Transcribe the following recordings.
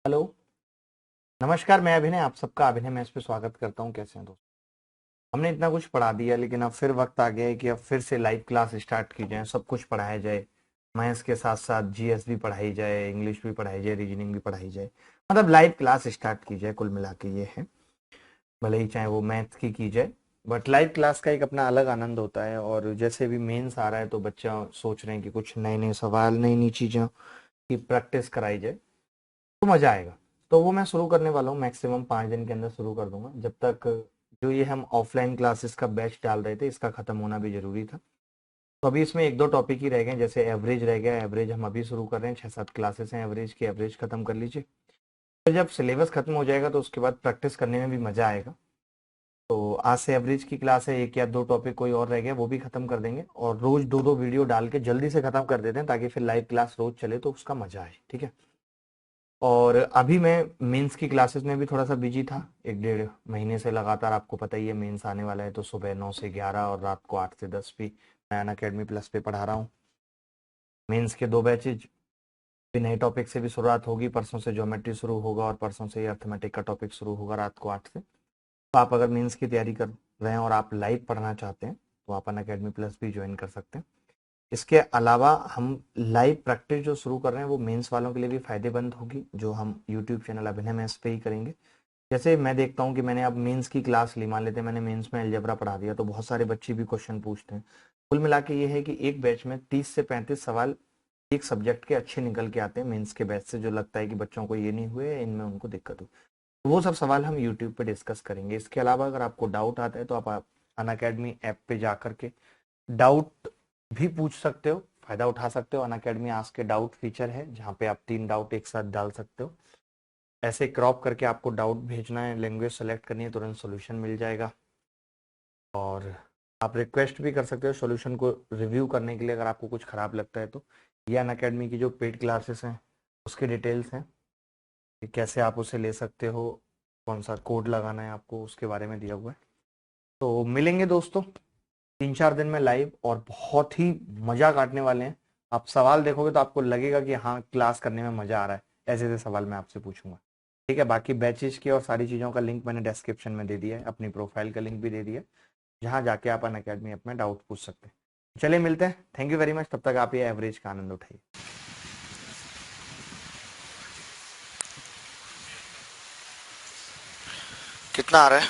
Hello. नमस्कार, मैं अभिनय, आप सबका अभिनय मैच पे स्वागत करता हूँ। कैसे हैं दोस्त? हमने इतना कुछ पढ़ा दिया, लेकिन अब फिर वक्त आ गया है कि अब फिर से लाइव क्लास स्टार्ट की जाए, सब कुछ पढ़ाया जाए। मैथ्स के साथ साथ जीएस भी पढ़ाई जाए, इंग्लिश भी पढ़ाई जाए, रीजनिंग भी पढ़ाई जाए। मतलब लाइव क्लास स्टार्ट की जाए, कुल मिला के ये है। भले ही चाहे वो मैथ की जाए, बट लाइव क्लास का एक अपना अलग आनंद होता है। और जैसे भी मेंस आ रहा है तो बच्चा सोच रहे हैं कि कुछ नए नए सवाल, नई नई चीज़ों की प्रैक्टिस कराई जाए तो मजा आएगा। तो वो मैं शुरू करने वाला हूँ, मैक्सिमम 5 दिन के अंदर शुरू कर दूंगा। जब तक जो ये हम ऑफलाइन क्लासेस का बैच डाल रहे थे, इसका खत्म होना भी जरूरी था। तो अभी इसमें एक दो टॉपिक ही रह गए, जैसे एवरेज रह गया। एवरेज हम अभी शुरू कर रहे हैं, 6-7 क्लासेस हैं एवरेज की, एवरेज खत्म कर लीजिए। फिर जब सिलेबस खत्म हो जाएगा तो उसके बाद प्रैक्टिस करने में भी मजा आएगा। तो आज से एवरेज की क्लास है, एक या दो टॉपिक कोई और रह गया वो भी खत्म कर देंगे, और रोज दो दो वीडियो डाल के जल्दी से खत्म कर देते हैं, ताकि फिर लाइव क्लास रोज चले तो उसका मजा आए। ठीक है। और अभी मैं मेंस की क्लासेस में भी थोड़ा सा बिजी था, 1-1.5 महीने से लगातार। आपको पता ही है मेंस आने वाला है, तो सुबह 9 से 11 और रात को 8 से 10 भी मैं अनअकैडमी प्लस पे पढ़ा रहा हूँ। मेंस के 2 बैचेज भी, नए टॉपिक से भी शुरुआत होगी। परसों से ज्योमेट्री शुरू होगा और परसों से अर्थमेटिक का टॉपिक शुरू होगा रात को 8 से। तो आप अगर मेंस की तैयारी कर रहे हैं और आप लाइव पढ़ना चाहते हैं तो आप अनअकैडमी प्लस भी ज्वाइन कर सकते हैं। इसके अलावा हम लाइव प्रैक्टिस जो शुरू कर रहे हैं वो मेंस वालों के लिए भी फायदेमंद होगी, जो हम यूट्यूब चैनल अभिनय मैथ्स पे ही करेंगे। जैसे मैं देखता हूँ कि मैंने अब मेंस की क्लास ली, मान लेते हैं मैंने मेंस में अलजेब्रा पढ़ा दिया, तो बहुत सारे बच्चे भी क्वेश्चन पूछते हैं। कुल मिला के ये है कि एक बैच में 30 से 35 सवाल एक सब्जेक्ट के अच्छे निकल के आते हैं मेंस के बैच से, जो लगता है कि बच्चों को ये नहीं हुए, इनमें उनको दिक्कत हुई। तो वो सब सवाल हम यूट्यूब पे डिस्कस करेंगे। इसके अलावा अगर आपको डाउट आता है तो आप अनअकैडमी ऐप पे जा करके डाउट भी पूछ सकते हो, फायदा उठा सकते हो। अनअकैडमी आस्क के डाउट फीचर है, जहाँ पे आप 3 डाउट एक साथ डाल सकते हो। ऐसे क्रॉप करके आपको डाउट भेजना है, लैंग्वेज सेलेक्ट करनी है, तुरंत सोल्यूशन मिल जाएगा। और आप रिक्वेस्ट भी कर सकते हो सोल्यूशन को रिव्यू करने के लिए, अगर आपको कुछ खराब लगता है तो। ये अनअकैडमी की जो पेड क्लासेस हैं उसके डिटेल्स हैं कि कैसे आप उसे ले सकते हो, कौन सा कोड लगाना है आपको, उसके बारे में दिया हुआ है। तो मिलेंगे दोस्तों 3-4 दिन में लाइव, और बहुत ही मजा काटने वाले हैं। आप सवाल देखोगे तो आपको लगेगा कि हाँ, क्लास करने में मजा आ रहा है। ऐसे ऐसे सवाल मैं आपसे पूछूंगा। ठीक है। बाकी बैचेस की और सारी चीज़ों का लिंक मैंने डिस्क्रिप्शन में दे दिया है, अपनी प्रोफाइल का लिंक भी दे दिया है, जहाँ जाके आप अनअकैडमी अपना डाउट पूछ सकते हैं। चलिए मिलते हैं, थैंक यू वेरी मच। तब तक आप ये एवरेज का आनंद उठाइए। कितना आ रहा है?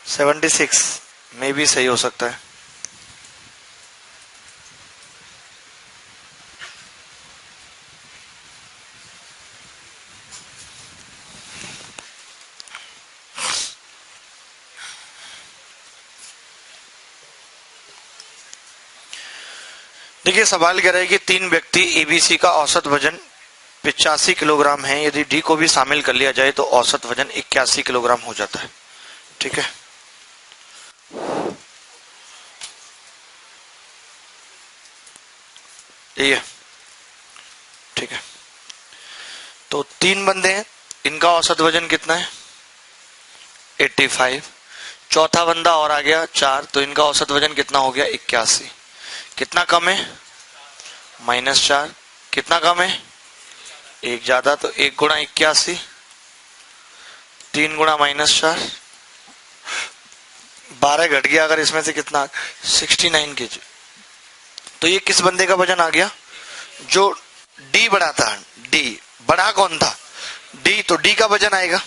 76 में भी सही हो सकता है। देखिए, सवाल कह रहा है कि 3 व्यक्ति एबीसी का औसत वजन 85 किलोग्राम है। यदि डी को भी शामिल कर लिया जाए तो औसत वजन 81 किलोग्राम हो जाता है। ठीक है। ये ठीक है। तो 3 बंदे हैं, इनका औसत वजन कितना है? 85। चौथा बंदा और आ गया 4, तो इनका औसत वजन कितना हो गया? 81। कितना कम है? -4। कितना कम है? 1 ज्यादा, तो 1 गुणा 81, 3 गुणा -4, 12 घट गया। अगर इसमें से कितना? 69 केजी। तो ये किस बंदे का वजन आ गया? जो डी बढ़ा था। डी बढ़ा कौन था? डी। तो डी का वजन आएगा।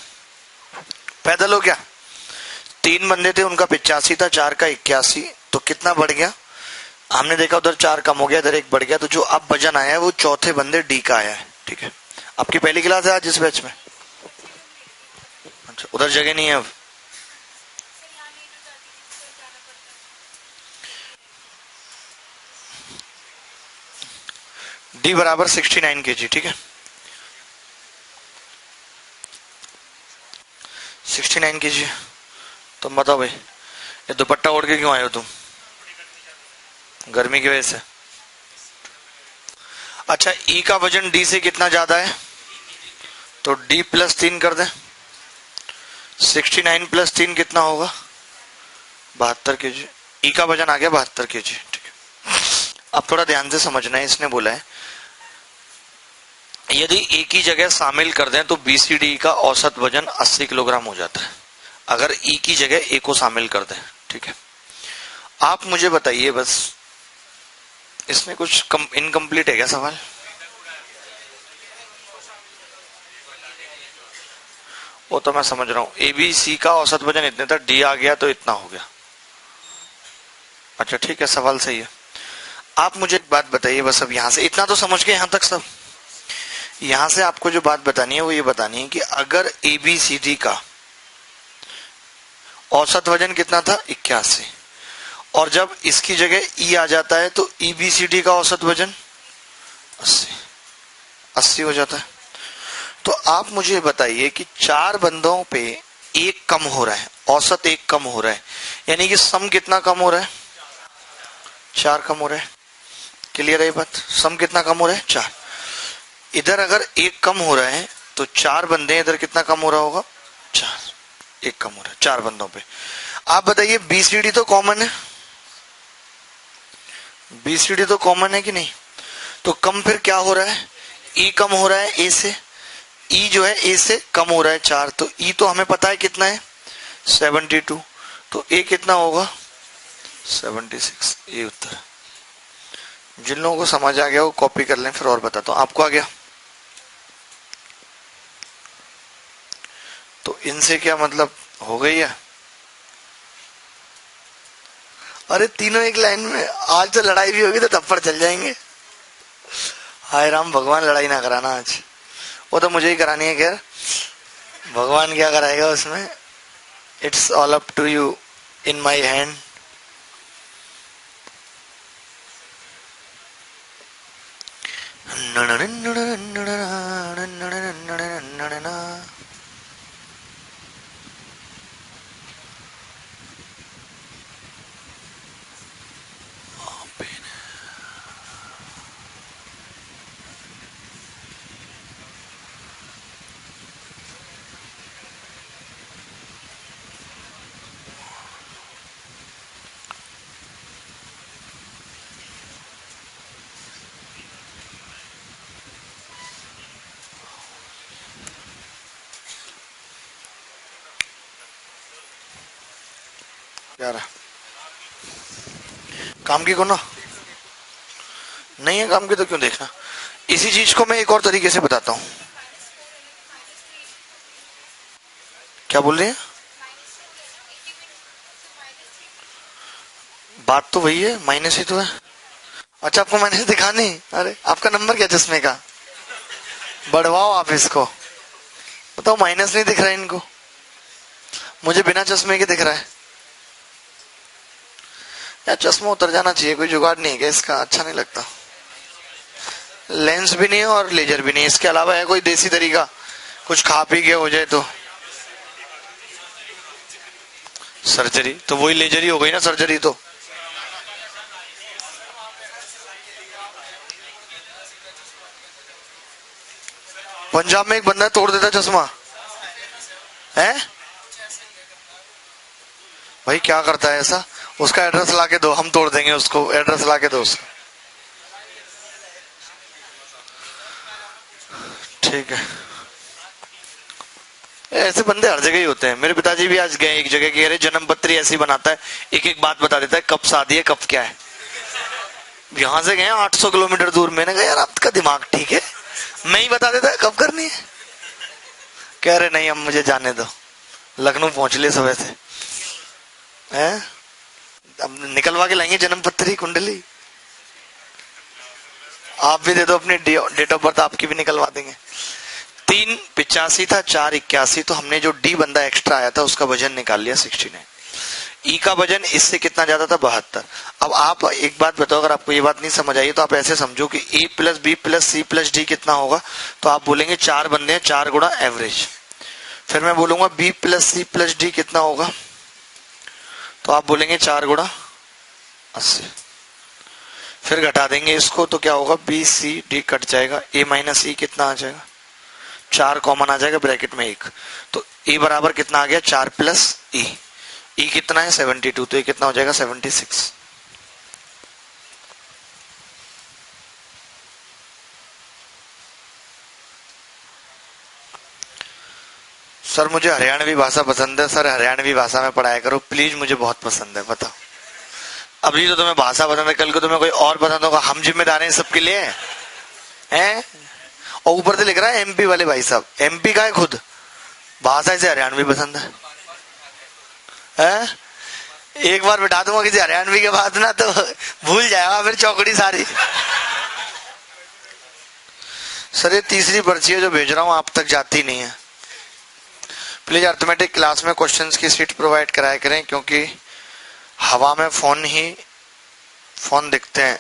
पैदल हो गया। 3 बंदे थे, उनका 85 था, 4 का 81, तो कितना बढ़ गया? हमने देखा उधर 4 कम हो गया, इधर 1 बढ़ गया, तो जो अब वजन आया है वो चौथे बंदे डी का आया है। ठीक है। आपकी पहली क्लास है आज इस बैच में? अच्छा, उधर जगह नहीं है अब। डी बराबर 69 केजी। ठीक है। 69 केजी। तुम बताओ भाई, ये दुपट्टा ओढ़ के क्यों आए हो तुम? गर्मी की वजह से। अच्छा, ई का वजन डी से कितना ज्यादा है? तो डी +3 कर दें। 69 +3 कितना होगा? 72 केजी। ई का वजन आ गया 72 केजी। ठीक है। अब थोड़ा ध्यान से समझना है, इसने बोला है यदि ए की जगह शामिल कर दें तो बी सी डी का औसत वजन 80 किलोग्राम हो जाता है, अगर ई की जगह ए को शामिल कर दें। ठीक है, आप मुझे बताइए, बस इसमें कुछ इनकम्प्लीट है क्या सवाल? वो तो मैं समझ रहा हूं, ए बी सी का औसत वजन इतने था, डी आ गया तो इतना हो गया। अच्छा ठीक है, सवाल सही है। आप मुझे एक बात बताइए, बस अब यहां से इतना तो समझ गए यहां तक सब। यहां से आपको जो बात बतानी है वो ये बतानी है कि अगर ए बी सी डी का औसत वजन कितना था 81, और जब इसकी जगह ई आ जाता है तो ई बी सी डी का औसत वजन 80 हो जाता है। तो आप मुझे बताइए कि 4 बंदों पे एक कम हो रहा है, औसत एक कम हो रहा है, यानी कि सम कितना कम हो रहा है? 4 कम हो रहा है। क्लियर है ये बात? सम कितना कम हो रहा है? 4। इधर अगर एक कम हो रहा है तो 4 बंदे, इधर कितना कम हो रहा होगा? 4। एक कम हो रहा है 4 बंदों पे। आप बताइए बीसीडी तो कॉमन है, बीसीडी तो कॉमन है कि नहीं? तो कम फिर क्या हो रहा है? ई कम हो रहा है ए से, ई जो है ए से कम हो रहा है 4, तो ई तो हमें पता है कितना है 72, तो ए कितना होगा 76। ये उत्तर है। जिन लोगों को समझ आ गया वो कॉपी कर लें, फिर और बताता हूं। आपको आ गया तो इनसे क्या मतलब, हो गई है? अरे तीनों एक लाइन में, आज तो लड़ाई भी होगी तो थप्पड़ चल जाएंगे। हाय राम, भगवान लड़ाई ना कराना आज, वो तो मुझे ही करानी है। खैर भगवान क्या कराएगा उसमें, it's all up to you, in my hand. क्या रहा काम की को ना, नहीं है काम की तो क्यों देखना। इसी चीज को मैं एक और तरीके से बताता हूं। क्या बोल रहे हैं? बात तो वही है, माइनस ही तो है। अच्छा आपको माइनस दिखानी? अरे आपका नंबर क्या चश्मे का, बढ़वाओ आप इसको। बताओ माइनस नहीं दिख रहा है इनको, मुझे बिना चश्मे के दिख रहा है। यार चश्मा उतर जाना चाहिए, कोई जुगाड़ नहीं है क्या इसका? अच्छा नहीं लगता। लेंस भी नहीं है और लेजर भी नहीं, इसके अलावा है कोई देसी तरीका? कुछ खा पी के हो जाए तो सर्जरी, तो वही लेजर ही हो गई ना सर्जरी तो। पंजाब में एक बंदा तोड़ देता चश्मा है भाई, क्या करता है ऐसा? उसका एड्रेस ला के दो, हम तोड़ देंगे उसको, एड्रेस ला के दो उसका। ठीक है, ऐसे बंदे हर जगह ही होते हैं। मेरे पिताजी भी आज गए एक जगह, कह रहे जन्म पत्री ऐसी बनाता है, एक एक बात बता देता है, कब शादी है कब क्या है। यहां से गए 800 किलोमीटर दूर, मैंने कहा यार आपका दिमाग ठीक है, मैं ही बता देता है कब करनी है। कह रहे नहीं अब मुझे जाने दो, लखनऊ पहुंच लिए सुबह से हैं, अब निकलवा के लाएंगे जन्म पत्री कुंडली। आप भी दे दो अपनी डेट ऑफ बर्थ, आपकी भी निकलवा देंगे। 385 था, 481, तो हमने जो डी बंदा एक्स्ट्रा आया था उसका वजन निकाल लिया 69। ई का वजन इससे कितना ज्यादा था 72। अब आप एक बात बताओ, अगर आपको ये बात नहीं समझ आई तो आप ऐसे समझो कि A plus B plus C plus D कितना होगा, तो आप बोलेंगे 4 बंदे हैं, 4 गुणा एवरेज। फिर मैं बोलूंगा B plus C plus D कितना होगा, तो आप बोलेंगे 4 गुणा 80। फिर घटा देंगे इसको तो क्या होगा, बी सी डी कट जाएगा, ए माइनस ई कितना आ जाएगा, 4 कॉमन आ जाएगा ब्रैकेट में 1, तो ए बराबर कितना आ गया 4 प्लस ई। ई कितना है 72, तो ये कितना हो जाएगा 76। सर मुझे हरियाणवी भाषा पसंद है, सर हरियाणवी भाषा में पढ़ाया करो प्लीज, मुझे बहुत पसंद है। बताओ, अभी तो तुम्हें भाषा पसंद है, कल को तुम्हें कोई और पसंद होगा, हम जिम्मेदार हैं सबके लिए हैं। और ऊपर से लिख रहा है एमपी वाले भाई साहब, एमपी का है खुद, भाषा से हरियाणवी पसंद है? एक बार बिठा दूंगा किसी हरियाणवी के बाद ना तो भूल जाएगा फिर चौकड़ी सारी। सर ये तीसरी पर्ची है जो भेज रहा हूं, आप तक जाती नहीं है। प्लीज अर्थमेटिक क्लास में क्वेश्चंस की सीट प्रोवाइड कराया करें, क्योंकि हवा में फोन दिखते हैं।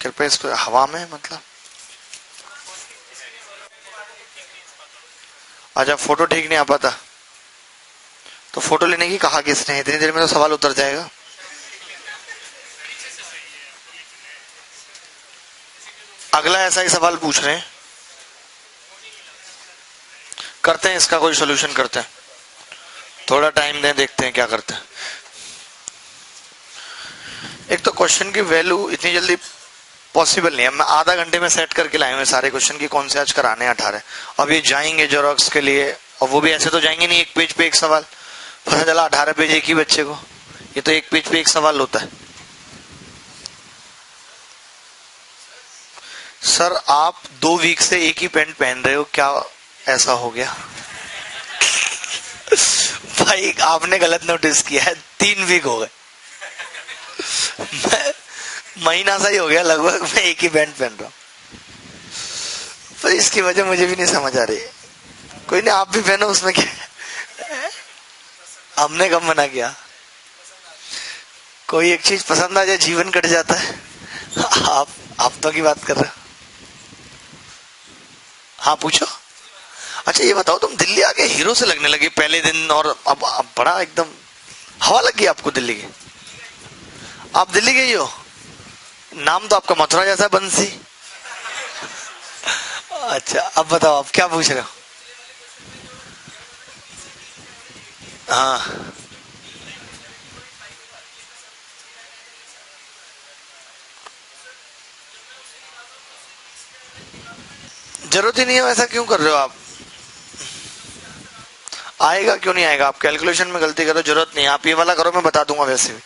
कृपया इसको हवा में मतलब, अच्छा फोटो ठीक नहीं आ पाता तो फोटो लेने की कहा किसने? इतनी देर में तो सवाल उतर जाएगा। अगला ऐसा ही सवाल पूछ रहे हैं, करते हैं इसका कोई सोल्यूशन करते हैं, थोड़ा टाइम दें, देखते हैं क्या करते हैं। एक तो क्वेश्चन की वैल्यू इतनी जल्दी पॉसिबल नहीं है, मैं आधा घंटे में सेट करके लाए हुए सारे क्वेश्चन की, कौन से आज कराने 18। अब ये जाएंगे जेरोक्स के लिए, और वो भी ऐसे तो जाएंगे नहीं, एक पेज पे एक सवाल, पता चला 18 पेज एक ही बच्चे को, ये तो एक पेज पे एक सवाल होता है। सर आप 2 वीक से एक ही पैंट पहन रहे हो, क्या ऐसा हो गया? भाई आपने गलत नोटिस किया है, 3 वीक हो गए, महीना सा ही हो गया लगभग, मैं एक ही पैंट पहन रहा हूं। पर इसकी वजह मुझे भी नहीं समझ आ रही। कोई नहीं, आप भी पहनो, उसमें क्या, हमने कब मना किया? कोई एक चीज पसंद आ जाए जीवन कट जाता है। आप हफ्तों की बात कर रहे हो? हाँ पूछो। अच्छा ये बताओ, तुम दिल्ली आके हीरो से लगने लगे पहले दिन, और अब बड़ा एकदम हवा लग गई आपको दिल्ली की। आप दिल्ली गई हो, नाम तो आपका मथुरा जैसा, बंसी। अच्छा अब बताओ, आप क्या पूछ रहे हो? हाँ जरूरत ही नहीं है, वैसा क्यों कर रहे हो आप? आएगा क्यों नहीं आएगा? आप कैलकुलेशन में गलती करो, जरूरत नहीं है, आप ये वाला करो, मैं बता दूंगा वैसे भी।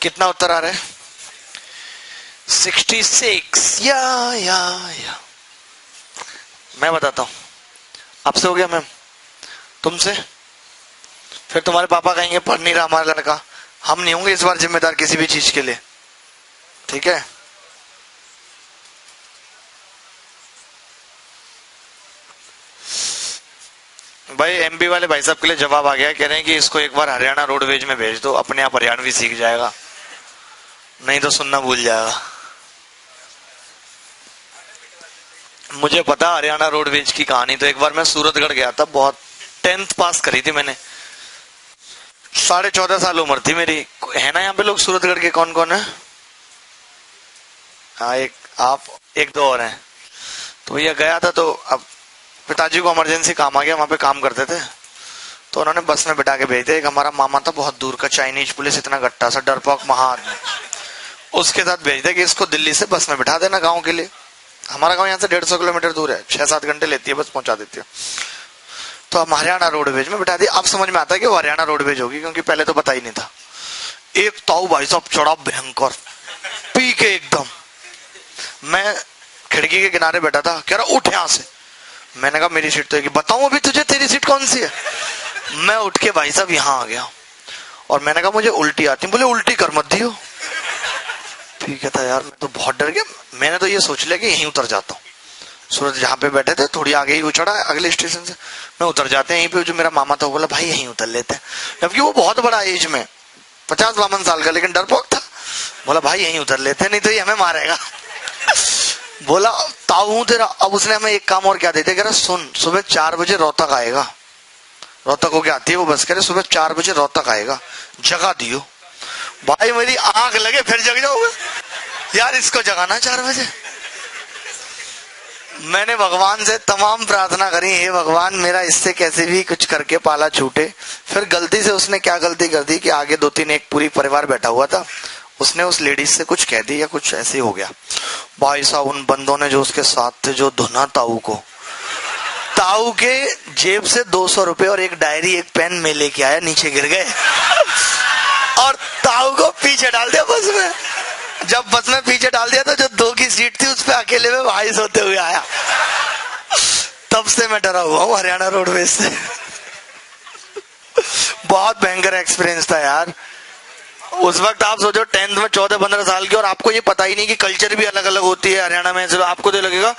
कितना उत्तर आ रहा है? 66। या मैं बताता हूं, आपसे हो गया मैम, तुमसे, फिर तुम्हारे पापा कहेंगे पढ़ नहीं रहा हमारा लड़का, हम नहीं होंगे इस बार जिम्मेदार किसी भी चीज के लिए, ठीक है? भाई एमपी वाले भाई साहब के लिए जवाब आ गया, कह रहे हैं कि इसको एक बार हरियाणा रोडवेज में भेज दो, अपने आप हरियाणवी सीख जाएगा, नहीं तो सुनना भूल जाएगा। मुझे पता हरियाणा रोडवेज की कहानी, तो एक बार मैं सूरतगढ़ गया था, बहुत 10th पास करी थी मैंने, 14.5 साल उम्र थी मेरी। है ना यहाँ पे लोग सूरतगढ़ के, कौन कौन है? हाँ एक आप, एक दो और हैं। तो भैया गया था, तो अब पिताजी को इमरजेंसी काम आ गया, वहां पे काम करते थे, तो उन्होंने बस में बिठा के भेज दिया। एक हमारा मामा था बहुत दूर का, चाइनीज पुलिस, इतना गट्टा सा डरपोक महाआदमी, उसके साथ भेज दिया कि इसको दिल्ली से बस में बिठा देना गाँव के लिए। हमारा गाँव यहाँ से 150 किलोमीटर दूर है, 6-7 घंटे लेती है बस, पहुंचा देती है। तो हम हरियाणा रोडवेज में बिठा दिया। अब समझ में आता है कि वो हरियाणा रोडवेज होगी, क्योंकि पहले तो पता ही नहीं था। एक ताऊ भाई साहब चढ़ा भयंकर, पी के एकदम, मैं खिड़की के किनारे बैठा था, कह रहा उठ यहां से। मैंने कहा मेरी सीट तो है, बताऊं अभी तुझे तेरी सीट कौन सी है? मैं उठ के भाई साहब यहाँ आ गया, और मैंने कहा मुझे उल्टी आती। बोले उल्टी कर मत दियो। फिर कहता यार मैं तो बहुत डर गया, मैंने तो ये सोच लिया कि यहीं उतर जाता हूँ। सूरज जहाँ पे बैठे थे थोड़ी आगे ही उछड़ा अगले स्टेशन से, मैं उतर जाते हैं यहीं पे। जो मेरा मामा था वो बोला भाई यहीं उतर लेते हैं, जबकि वो बहुत बड़ा एज में 50-52 साल का, लेकिन डरपोक था। बोला भाई यहीं उतर लेते हैं, नहीं तो ये हमें मारेगा। बोला ताऊ हूं तेरा। अब उसने हमें एक काम और क्या देते, कह रहा सुन सुबह 4 बजे रोहतक आएगा, रोहतक होके आती है वो बस, कह रहे सुबह 4 बजे रोहतक आएगा, जगा दियो। भाई मेरी आंख लगे फिर जग जाऊंगा यार, इसको जगाना 4 बजे। मैंने भगवान से तमाम प्रार्थना करी, हे भगवान मेरा इससे कैसे भी कुछ करके पाला छूटे। फिर गलती से उसने क्या गलती कर दी कि आगे 2-3 एक पूरी परिवार बैठा हुआ था, उसने उस लेडीज से कुछ कह दी या कुछ ऐसे ही हो गया। भाई साहब उन बंदों ने जो उसके साथ थे जो धुना ताऊ को, ताऊ के जेब से 200 रुपए और एक डायरी एक पेन में लेके आया, नीचे गिर गए और ताऊ को पीछे डाल दिया बस में। जब बस में पीछे डाल दिया तो जो 2 की सीट थी उस पे अकेले में भाई सोते हुए आया। तब से मैं डरा हुआ हूँ हरियाणा रोडवेज से। बहुत भयंकर एक्सपीरियंस था यार। उस वक्त आप सोचो 10th में 14-15 साल की, और आपको ये पता ही नहीं कि कल्चर भी अलग अलग होती है हरियाणा में। चलो आपको तो लगेगा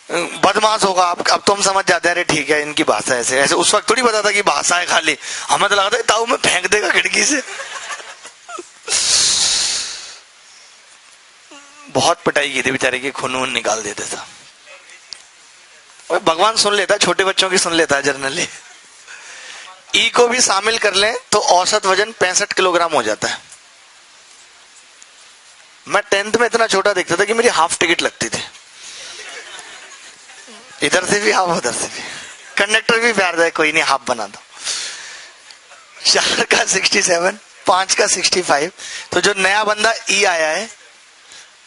बदमाश होगा, आप अब तो हम समझ जाते हैं अरे ठीक है इनकी भाषा ऐसे ऐसे। उस वक्त थोड़ी पता था कि भाषा है खाली, हमें तो लगा था ताऊ में फेंक देगा खिड़की से। बहुत पिटाई की थी बेचारे की, खून वून निकाल देते था। और भगवान सुन लेता है, छोटे बच्चों की सुन लेता है जनरली। ई को भी शामिल कर लें तो औसत वजन 65 किलोग्राम हो जाता है। मैं 10th में इतना छोटा दिखता था कि मेरी हाफ टिकट लगती थी, इधर से भी हाफ उधर से भी। कंडक्टर भी प्यार दे कोई नहीं हाफ बना दो। 4 का 67, 5 का 65। तो जो नया बंदा ई आया है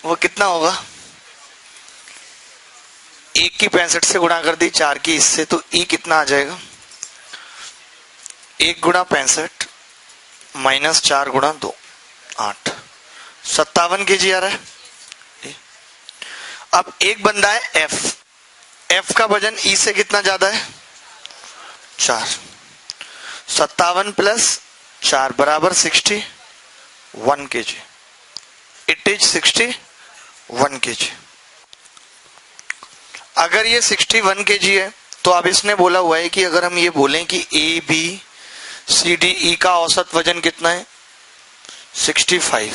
वो कितना होगा, 1 की 65 से गुणा कर दी, 4 की इससे, तो ई कितना आ जाएगा 1 गुणा 65 माइनस 4 गुणा 2 8, 57 kg आ रहा है। अब एक बंदा है एफ, एफ का वजन ई से कितना ज्यादा है 4, 57 प्लस 4 बराबर 61 kg। It is 61 kg। अगर ये 61 kg है तो अब इसने बोला हुआ है कि अगर हम ये बोलें कि ए बी सी डी ई का औसत वजन कितना है 65।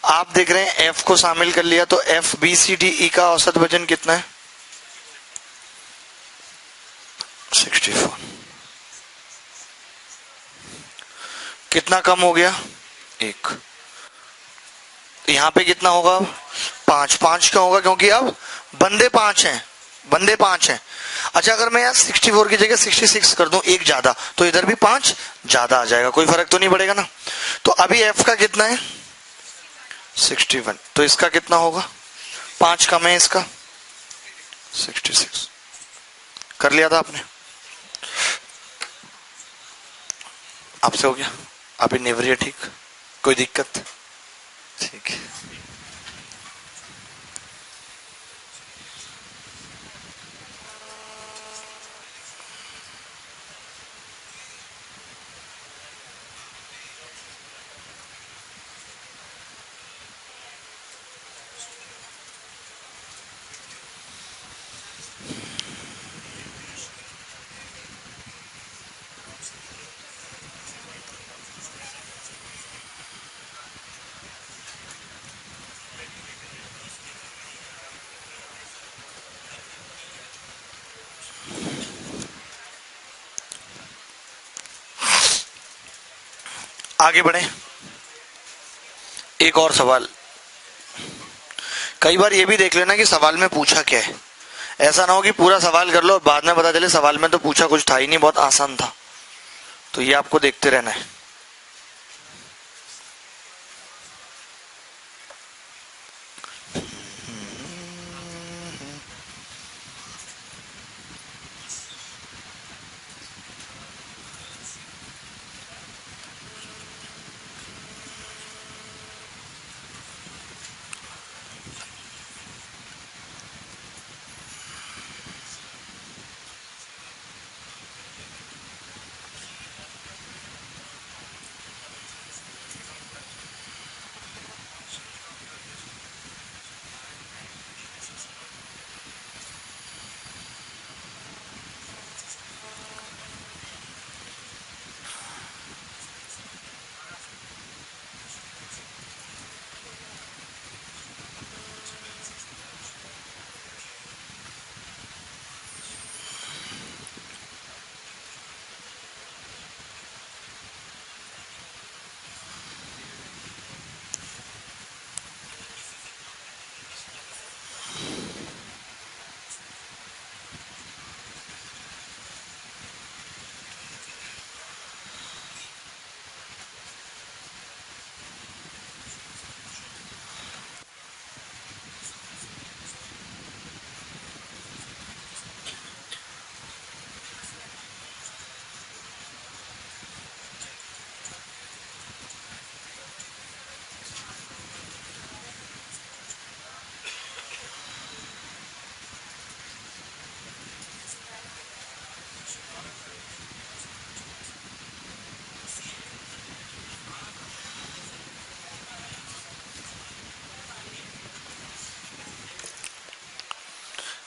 आप देख रहे हैं एफ को शामिल कर लिया तो F B C D E का औसत वजन कितना है 64। कितना कम हो गया 1। यहां पे कितना होगा 5। 5 क्यों होगा, क्योंकि अब बंदे 5 हैं, बंदे 5 हैं। अच्छा अगर मैं यार 64 की जगह 66 कर दूं, एक ज्यादा, तो इधर भी 5 ज्यादा आ जाएगा, कोई फर्क तो नहीं पड़ेगा ना। तो अभी एफ का कितना है 61, तो इसका कितना होगा 5 कम है इसका 66। कर लिया था आपने, आपसे हो गया। अभी निवरी है ठीक, कोई दिक्कत, ठीक है। आगे बढ़े, एक और सवाल। कई बार ये भी देख लेना कि सवाल में पूछा क्या है, ऐसा ना हो कि पूरा सवाल कर लो और बाद में पता चले सवाल में तो पूछा कुछ था ही नहीं, बहुत आसान था। तो ये आपको देखते रहना है।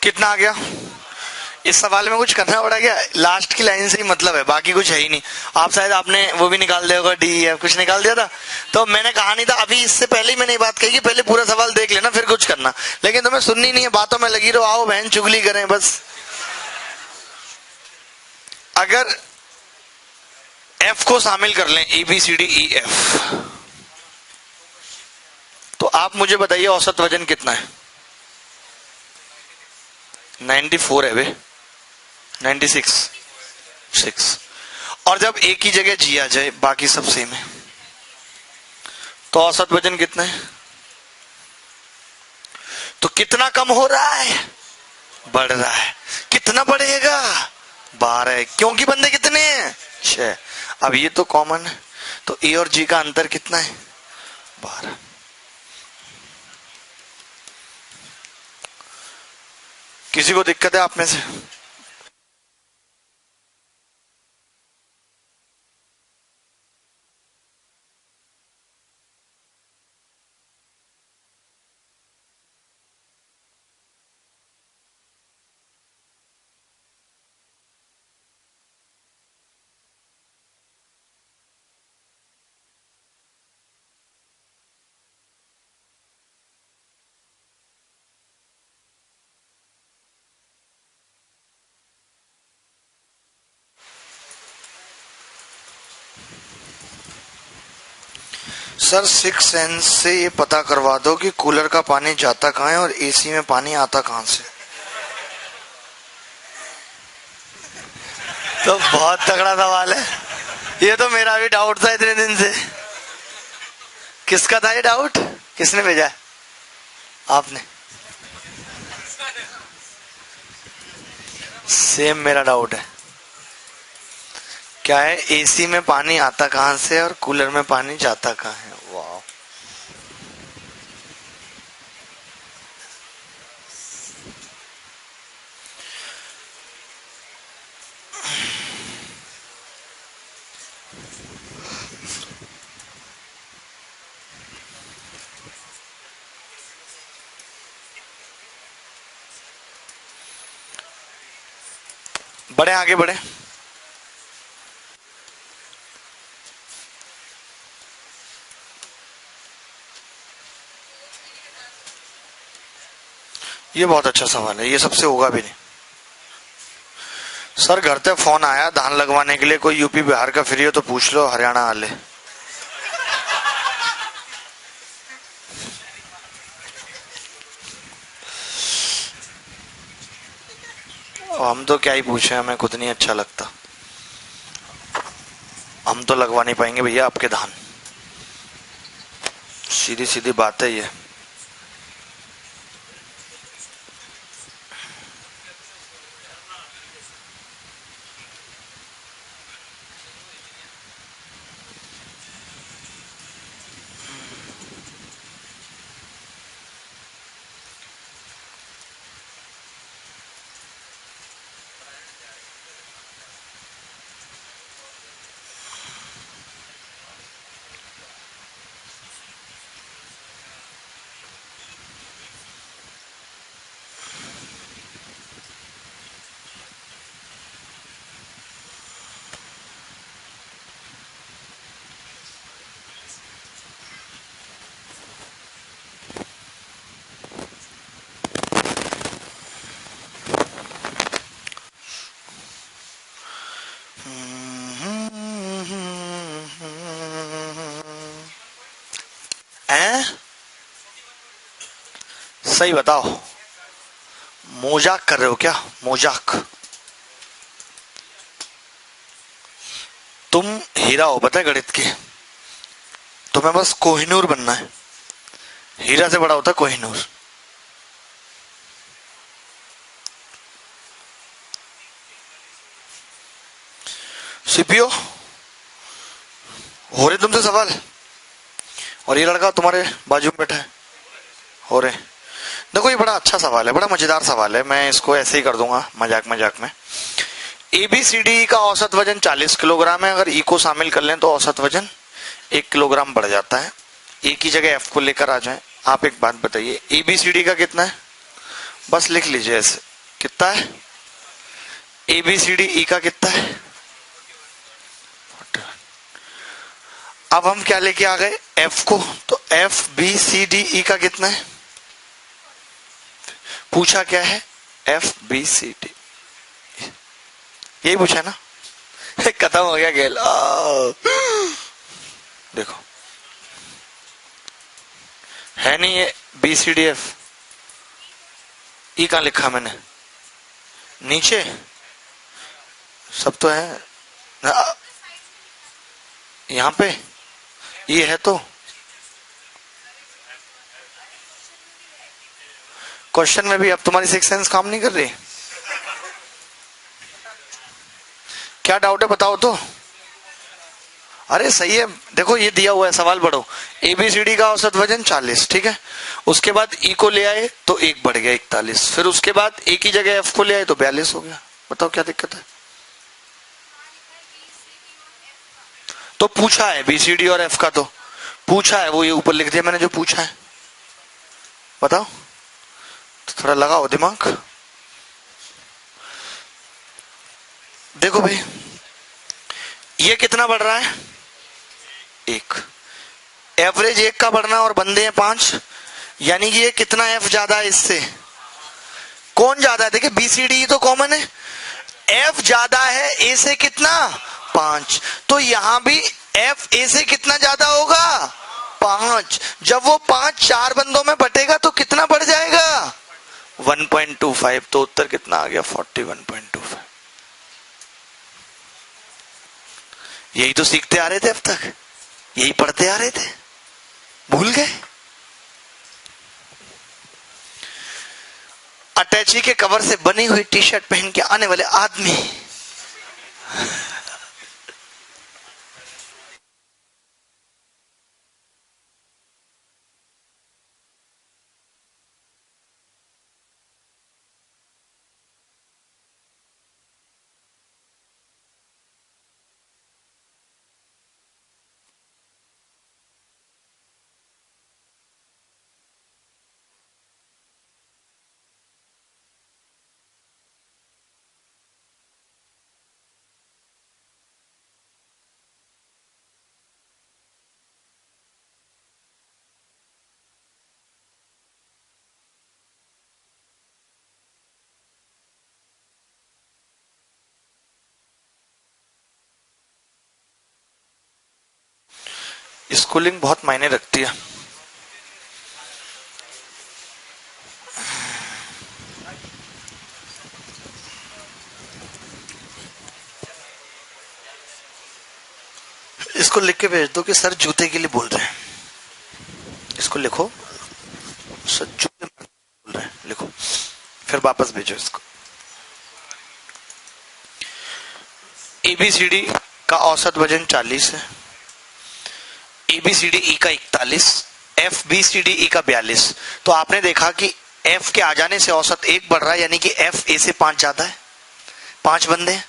कितना आ गया? इस सवाल में कुछ करना पड़ा क्या? लास्ट की लाइन से ही मतलब है, बाकी कुछ है ही नहीं। आप शायद आपने वो भी निकाल दिया होगा, डी या कुछ निकाल दिया था। तो मैंने कहा नहीं था अभी, इससे पहले ही मैंने ये बात कही कि पहले पूरा सवाल देख लेना फिर कुछ करना, लेकिन तुम्हें सुननी नहीं है, बातों में लगी रहो, आओ बहन चुगली करें बस। अगर एफ को शामिल कर लें, A B C D E F, तो आप मुझे बताइए औसत वजन कितना है? 94 है वे, 96। और जब एक ही जगह जी आ जाए, बाकी सब सेम है, तो औसत वजन कितना है? तो कितना कम हो रहा है? बढ़ रहा है। कितना बढ़ेगा? 12, क्योंकि बंदे कितने हैं? 6। अब ये तो कॉमन है, तो ए और जी का अंतर कितना है? 12। किसी को दिक्कत है आप में से? सर 6 सेंस से ये पता करवा दो कि कूलर का पानी जाता कहाँ है और एसी में पानी आता कहाँ से। तो बहुत तगड़ा सवाल है ये, तो मेरा भी डाउट था इतने दिन से। किसका था ये डाउट? किसने भेजा है? आपने? सेम मेरा डाउट है। क्या है? एसी में पानी आता कहाँ से और कूलर में पानी जाता कहाँ है? वाह। बढ़े, आगे बढ़े। ये बहुत अच्छा सवाल है, ये सबसे होगा भी नहीं। सर घर पे फोन आया धान लगवाने के लिए, कोई यूपी बिहार का फ्री हो तो पूछ लो, हरियाणा वाले। हम तो क्या ही पूछे, हमें खुद नहीं अच्छा लगता। हम तो लगवा नहीं पाएंगे भैया आपके धान, सीधी सीधी बात है ये। सही बताओ, मजाक कर रहे हो क्या? मजाक? तुम हीरा हो, पता है गणित की, तुम्हें बस कोहिनूर बनना है। हीरा से बड़ा होता है कोहिनूर। सीपीओ हो रहे तुमसे सवाल, और ये लड़का तुम्हारे बाजू में बैठा है, हो रहे। देखो ये बड़ा अच्छा सवाल है, बड़ा मजेदार सवाल है, मैं इसको ऐसे ही कर दूंगा मजाक मजाक में। एबीसीडी का औसत वजन 40 किलोग्राम है, अगर ई को शामिल कर लें तो औसत वजन 1 किलोग्राम बढ़ जाता है। ए की जगह एफ को लेकर आ जाएं। आप एक बात बताइए, एबीसीडी का कितना है? बस लिख लीजिए ऐसे, कितना है? ए बी सी डी ई का कितना है? 41। अब हम क्या लेके आ गए? एफ को। तो F B C D E का कितना है? पूछा क्या है? एफ बी सी डी, यही पूछा ना। खत्म हो गया खेल। देखो है नहीं ये बी सी डी एफ। ई कहां लिखा मैंने? नीचे सब तो है यहां पे। ये है तो क्वेश्चन में भी। अब तुम्हारी सिक्स सेंस काम नहीं कर रही? क्या डाउट है बताओ तो। अरे सही है, देखो ये दिया हुआ है, सवाल पढ़ो। एबीसीडी का औसत वजन 40, ठीक है। उसके बाद ई को ले आए तो एक बढ़ गया 41, फिर उसके बाद एक ही जगह एफ को ले आए तो 42 हो गया। बताओ क्या दिक्कत है? तो पूछा है बीसीडी और एफ का, तो पूछा है वो, ये ऊपर लिख दिया मैंने जो पूछा है। बताओ तो थोड़ा लगाओ दिमाग। देखो भाई ये कितना बढ़ रहा है? एक। एवरेज एक का बढ़ना और बंदे हैं 5, यानी कि ये कितना एफ ज्यादा है इससे? कौन ज्यादा है? देखिए बीसीडी तो कॉमन है, एफ ज्यादा है ए से कितना? 5। तो यहां भी एफ ए से कितना ज्यादा होगा? 5। जब वो 5 4 बंदों में बटेगा तो कितना बढ़ जाएगा? 1.25। तो उत्तर कितना आ गया? 41.25। यही तो सीखते आ रहे थे अब तक, यही पढ़ते आ रहे थे, भूल गए? अटैची के कवर से बनी हुई टी शर्ट पहन के आने वाले आदमी। स्कूलिंग बहुत मायने रखती है। इसको लिख के भेज दो कि सर जूते के लिए बोल रहे हैं। इसको लिखो, सर जूते बोल रहे हैं, लिखो, फिर वापस भेजो इसको। एबीसीडी का औसत वजन 40 है, एबीसीडी ई का 41, F B C D E का 42। तो आपने देखा कि एफ के आ जाने से औसत 1 बढ़ रहा है, यानी कि एफ ए से 5 ज्यादा है। 5 बंदे हैं,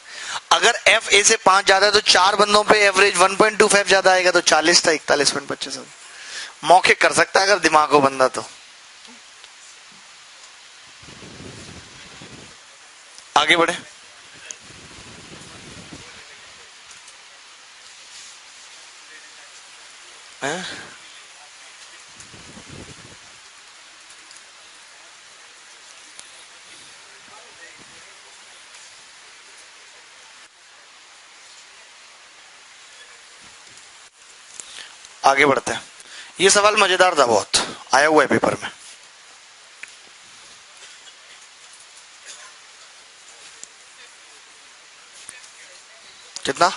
अगर एफ ए से 5 ज्यादा है तो 4 बंदों पे एवरेज 1.25 ज्यादा आएगा, तो 40 था 41.25। मौके कर सकता है अगर दिमाग हो बंदा तो। आगे बढ़े। आगे बढ़ते हैं। ये सवाल मजेदार था, बहुत आया हुआ है पेपर में। कितना?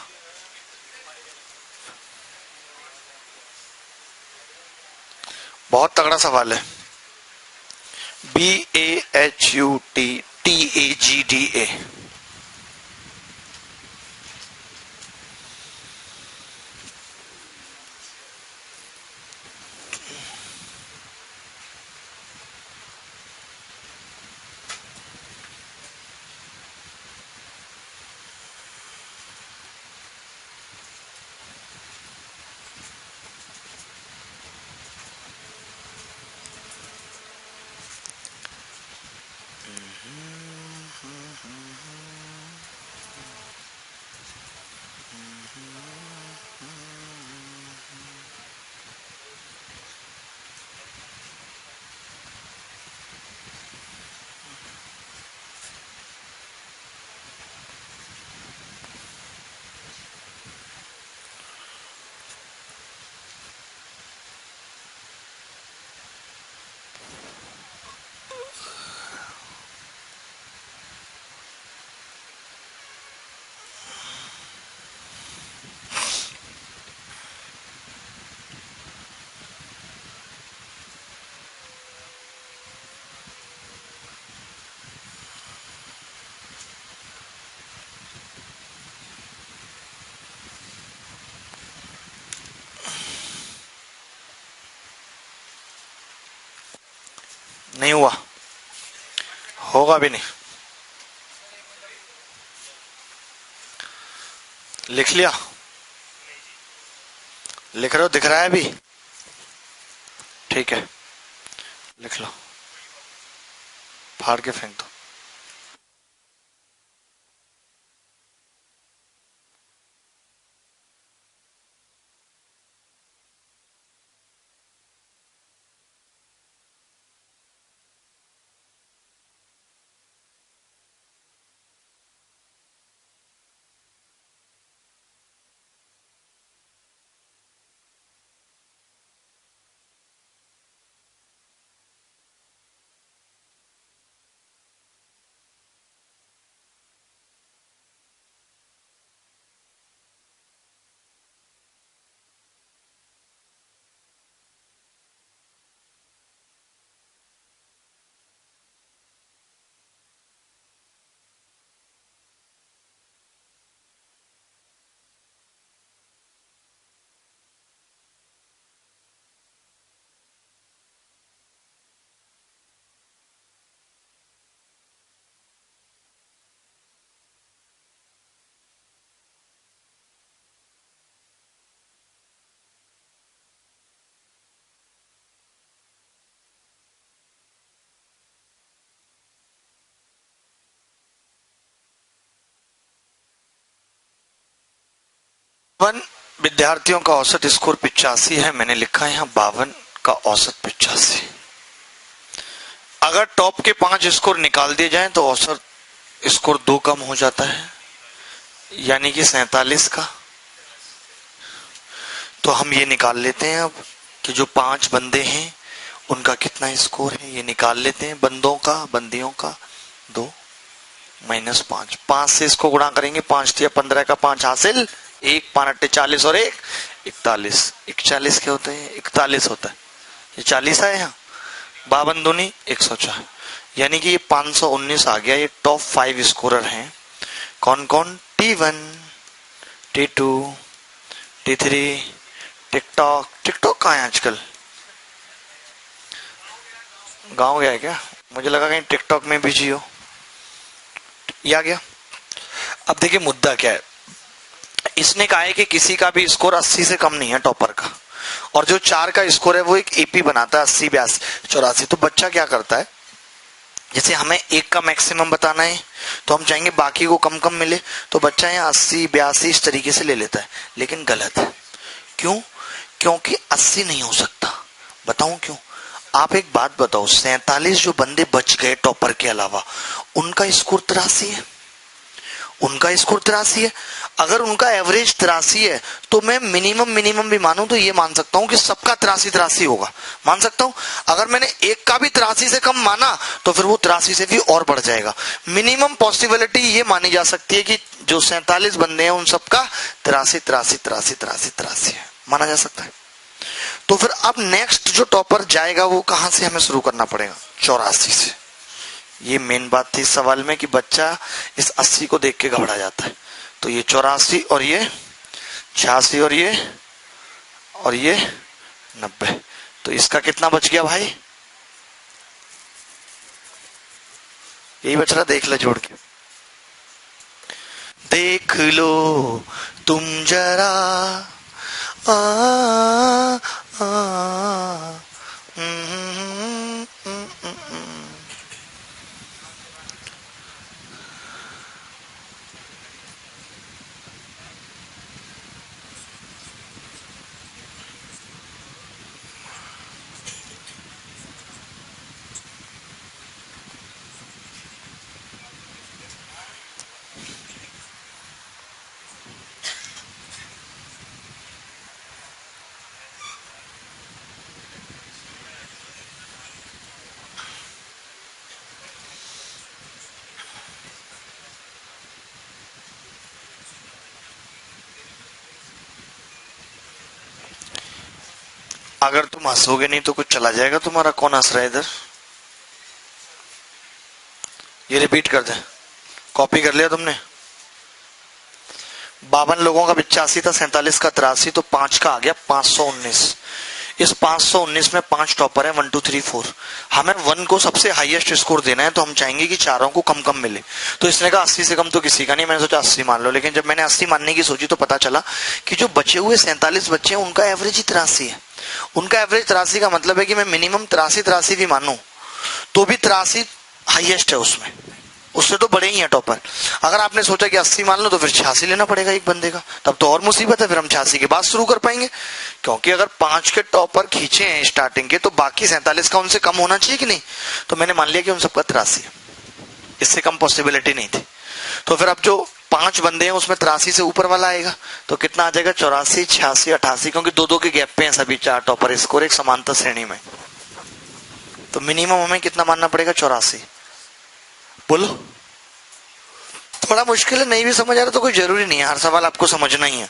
बहुत तगड़ा सवाल है। BAHUTTAGDA। नहीं हुआ, होगा भी नहीं। लिख लिया? लिख रहे हो? दिख रहा है अभी? ठीक है, लिख लो, फाड़ के फेंक दो। वन विद्यार्थियों का औसत स्कोर 85 है, मैंने लिखा है यहाँ 52 का औसत 85। अगर टॉप के 5 स्कोर निकाल दिए जाएं तो औसत स्कोर 2 कम हो जाता है, यानी कि 47 का। तो हम ये निकाल लेते हैं अब कि जो 5 बंदे हैं उनका कितना स्कोर है, ये निकाल लेते हैं। बंदों का, बंदियों का 2 माइनस 5, 5 से इसको गुणा करेंगे, 5 दिया 15 का 5 हासिल, 1 5 8 40 और 1 41। 41 क्या होता है? 41 होता है। ये 40 आया यहाँ, 52 दूनी 104, यानी कि ये 519 आ गया। ये टॉप 5 स्कोरर हैं। कौन कौन? T1, T2, T3, TikTok. TikTok कहाँ है आजकल? गाँव गया है क्या? मुझे लगा कहीं टिकटॉक में बिजी हो। ये आ गया। अब देखिए मुद्दा क्या है। इसने कहा है कि किसी का भी स्कोर 80 से कम नहीं है टॉपर का, और जो 4 का स्कोर है वो एक एपी बनाता है 80 82 84। तो बच्चा क्या करता है, जैसे हमें 1 का मैक्सिमम बताना है तो हम चाहेंगे बाकी को कम कम मिले, तो बच्चा यहाँ 80 82 इस तरीके से ले लेता है, लेकिन गलत है। क्यों? क्योंकि 80 नहीं हो सकता। बताऊं क्यों? आप एक बात बताओ, 47 जो बंदे बच गए टॉपर के अलावा, उनका स्कोर 83 है। उनका स्कोर 83 है। अगर उनका एवरेज 83 है तो मैं मिनिमम भी मानूं तो ये मान सकता हूं कि सबका 83 होगा, मान सकता हूं। अगर मैंने एक का भी 83 से कम माना तो फिर वो 83 से भी और बढ़ जाएगा। मिनिमम पॉसिबिलिटी ये मानी जा सकती है कि जो 47 बंदे हैं उन सबका 83 है, माना जा सकता है। तो फिर अब नेक्स्ट जो टॉपर जाएगा वो कहां से हमें शुरू करना पड़ेगा? 84 से। ये मेन बात थी इस सवाल में कि बच्चा इस 80 को देख के घबरा जाता है। तो ये 84 और ये 86 और ये 90। तो इसका कितना बच गया भाई? यही बच रहा, देख लो जोड़ के। देख लो तुम जरा आ, आ, आ, अगर तुम हंसोगे नहीं तो कुछ चला जाएगा तुम्हारा। कौन हंस रहा है इधर? ये रिपीट कर दे, कॉपी कर लिया तुमने? 52 लोगों का 85 था, 47 का 83, तो 5 का आ गया 519। इस 519 में 5 टॉपर है, 1 2 3 4। हमें 1 को सबसे हाईएस्ट स्कोर देना है, तो हम चाहेंगे कि चारों को कम कम मिले। तो इसने कहा 80 से कम तो किसी का नहीं, मैंने सोचा 80 मान लो। लेकिन जब मैंने 80 मानने की सोची तो पता चला कि जो बचे हुए 47 बच्चे हैं उनका एवरेज ही 83 है। उनका एवरेज 83 का मतलब है कि मैं मिनिमम 83 भी मानू तो भी 83 हाईएस्ट है, उसमें उससे तो बड़े ही हैं टॉपर। अगर आपने सोचा कि 80 मान लो तो फिर 86 लेना पड़ेगा एक बंदे का, तब तो और मुसीबत है। फिर हम 86 के बाद शुरू कर पाएंगे, क्योंकि अगर 5 के टॉपर खींचे हैं स्टार्टिंग के तो बाकी 47 का उनसे कम होना चाहिए कि नहीं। तो मैंने मान लिया कि उन सबका 83 है, इससे कम पॉसिबिलिटी नहीं थी। तो फिर अब जो 5 बंदे हैं उसमें 83 से ऊपर वाला आएगा, तो कितना आ जाएगा 84 86 88, क्योंकि 2 2 के गैप पे हैं सभी 4 टॉपर स्कोर एक समांतर श्रेणी में। तो मिनिमम हमें कितना मानना पड़ेगा 84। बोलो, थोड़ा मुश्किल है, नहीं भी समझ आ रहा तो कोई जरूरी नहीं है, हर सवाल आपको समझना ही है।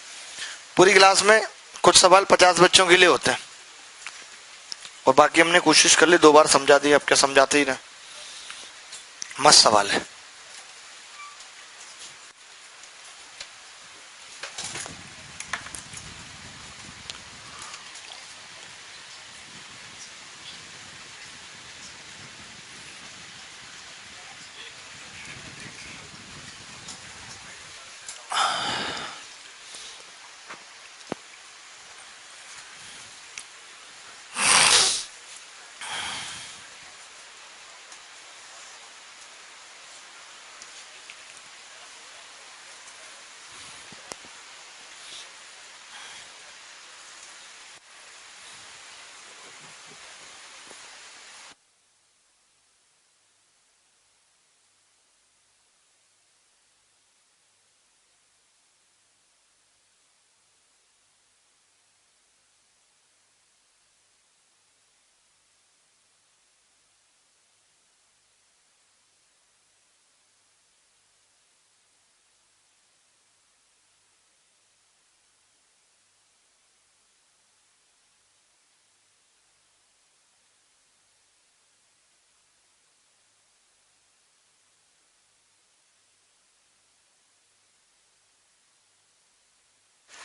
पूरी क्लास में कुछ सवाल 50 बच्चों के लिए होते हैं और बाकी हमने कोशिश कर ली 2 बार समझा दी, अब क्या समझाते ही रहे। मस्त सवाल है।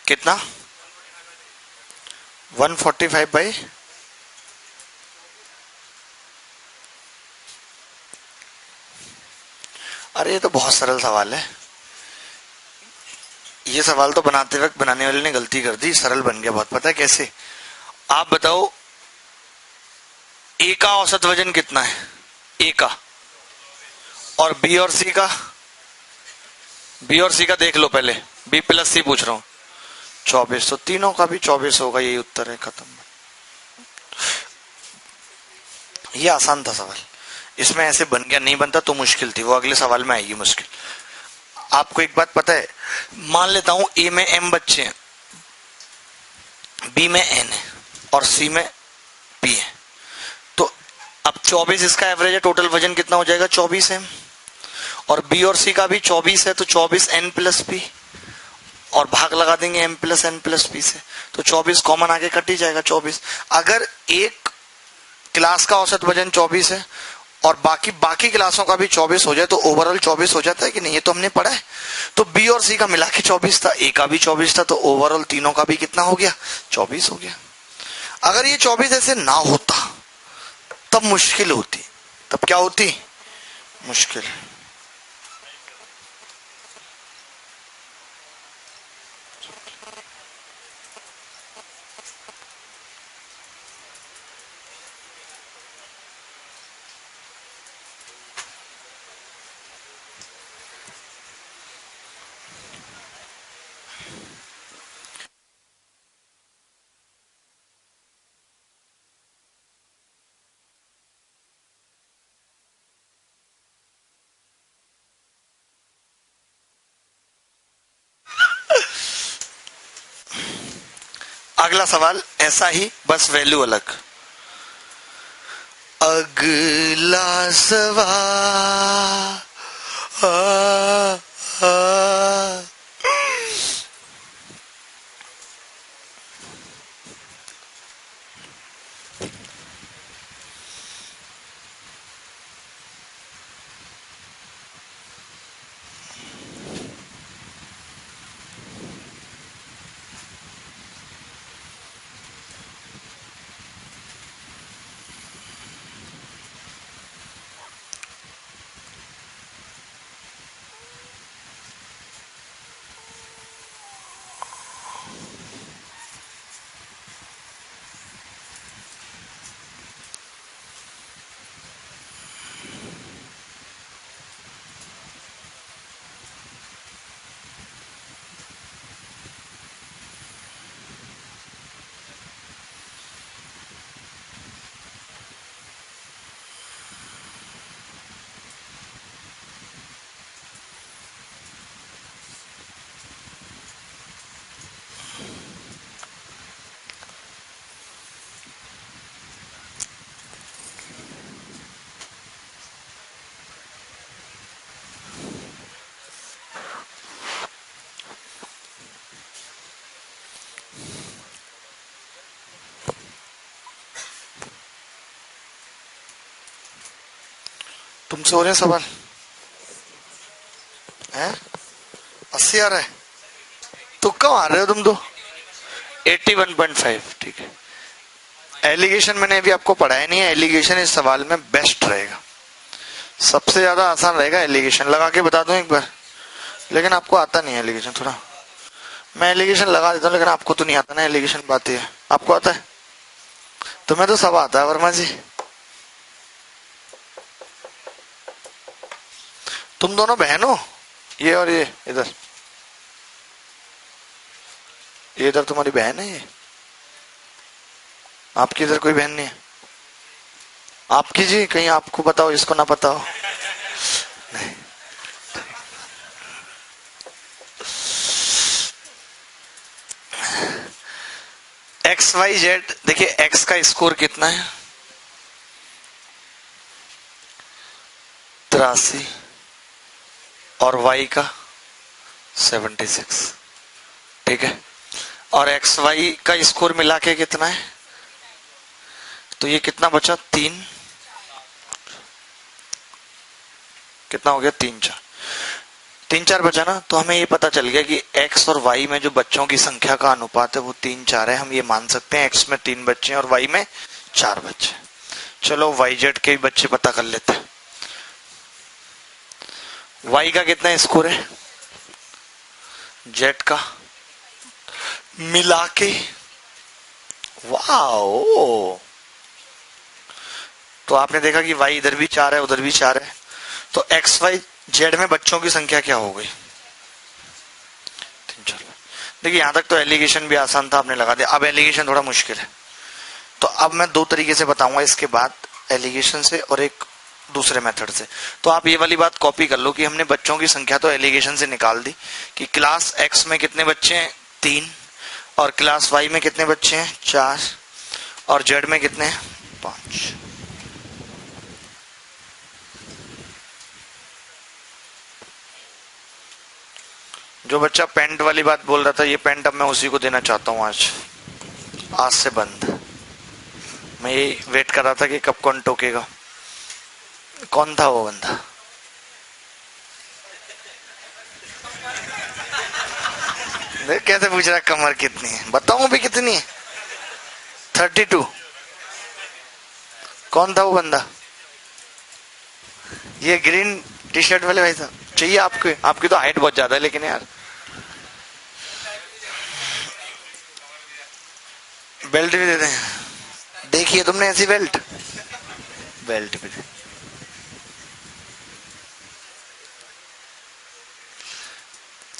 कितना 145 बाई, अरे ये तो बहुत सरल सवाल है। ये सवाल तो बनाते वक्त बनाने वाले ने गलती कर दी, सरल बन गया बहुत। पता है कैसे? आप बताओ ए का औसत वजन कितना है, ए का, और बी और सी का। बी और सी का देख लो पहले, बी प्लस सी पूछ रहा हूं। 24, तो तीनों का भी 24 होगा, यही उत्तर है, खत्म। ये आसान था सवाल, इसमें ऐसे बन गया, नहीं बनता तो मुश्किल थी, वो अगले सवाल में आएगी मुश्किल। आपको एक बात पता है, मान लेता हूं ए में m बच्चे हैं, बी में n है और सी में p है, तो अब 24 इसका एवरेज है, टोटल वजन कितना हो जाएगा 24 m, और बी और सी का भी 24 है तो 24 n प्लस p, और भाग लगा देंगे m plus n plus p से, तो 24 कॉमन आगे कट ही जाएगा 24। अगर एक क्लास का औसत वजन 24 है और बाकी क्लासों का भी 24 हो जाए तो ओवरऑल 24 हो जाता है कि नहीं, ये तो हमने पढ़ा है। तो बी और सी का मिला के 24 था, ए का भी 24 था, तो ओवरऑल तीनों का भी कितना हो गया 24 हो गया। अगर ये 24 ऐसे ना होता तब मुश्किल होती, तब क्या होती, मुश्किल। अगला सवाल ऐसा ही, बस वैल्यू अलग। अगला सवाल तुमसे हो रहे हैं सवाल हैं? 80 आ रहा है, तुक्का मार रहे हो तुम तो। 81.5 ठीक है। एलिगेशन मैंने अभी आपको पढ़ाया नहीं है, एलिगेशन इस सवाल में बेस्ट रहेगा, सबसे ज्यादा आसान रहेगा एलिगेशन। लगा के बता दूं एक बार, लेकिन आपको आता नहीं है एलिगेशन थोड़ा। मैं एलिगेशन लगा देता हूँ लेकिन आपको तो नहीं आता ना एलिगेशन, बात है। आपको आता है? तुम्हें तो सब आता है वर्मा जी। तुम दोनों बहन हो, ये और ये इधर, ये इधर तुम्हारी बहन है, ये आपकी इधर कोई बहन नहीं है आपकी जी? कहीं आपको पता हो इसको ना पता हो? नहीं। एक्स वाई जेड, देखिए एक्स का स्कोर कितना है? 83 और वाई का 76, ठीक है। और एक्स वाई का स्कोर मिला के कितना है? तो ये कितना बचा? 3, कितना हो गया? 3 4, 3 4 बचा ना। तो हमें ये पता चल गया कि x और y में जो बच्चों की संख्या का अनुपात है वो 3 4 है। हम ये मान सकते हैं x में 3 बच्चे हैं और y में 4 बच्चे। चलो y z के भी बच्चे पता कर लेते हैं। y का कितना स्कोर है? z का मिला के, वाओ। तो आपने देखा कि y इधर भी 4 है उधर भी 4 है, तो x y z में बच्चों की संख्या क्या हो गई? 3 4। देखिए यहां तक तो एलिगेशन भी आसान था, आपने लगा दिया। अब एलिगेशन थोड़ा मुश्किल है, तो अब मैं 2 तरीके से बताऊंगा इसके बाद, एलिगेशन से और एक दूसरे मेथड से। तो आप ये वाली बात कॉपी कर लो कि हमने बच्चों की संख्या तो एलिगेशन से निकाल दी कि क्लास x में कितने बच्चे हैं? 3, और क्लास y में कितने बच्चे हैं? 4, और z में कितने हैं? 5। जो बच्चा पेंट वाली बात बोल रहा था, ये पेंट अब मैं उसी को देना चाहता हूं। आज से बंद। मैं ये वेट कर रहा था कि कब कौन टोकेगा। कौन था वो बंदा? देख कैसे पूछ रहा, कमर कितनी है? बताऊं भी कितनी है? 32। कौन था वो बंदा? ये ग्रीन टी शर्ट वाले भाई साहब चाहिए आपको? आपकी तो हाइट बहुत ज्यादा है लेकिन यार। बेल्ट भी दे दें? देखिए तुमने ऐसी बेल्ट, बेल्ट भी दे।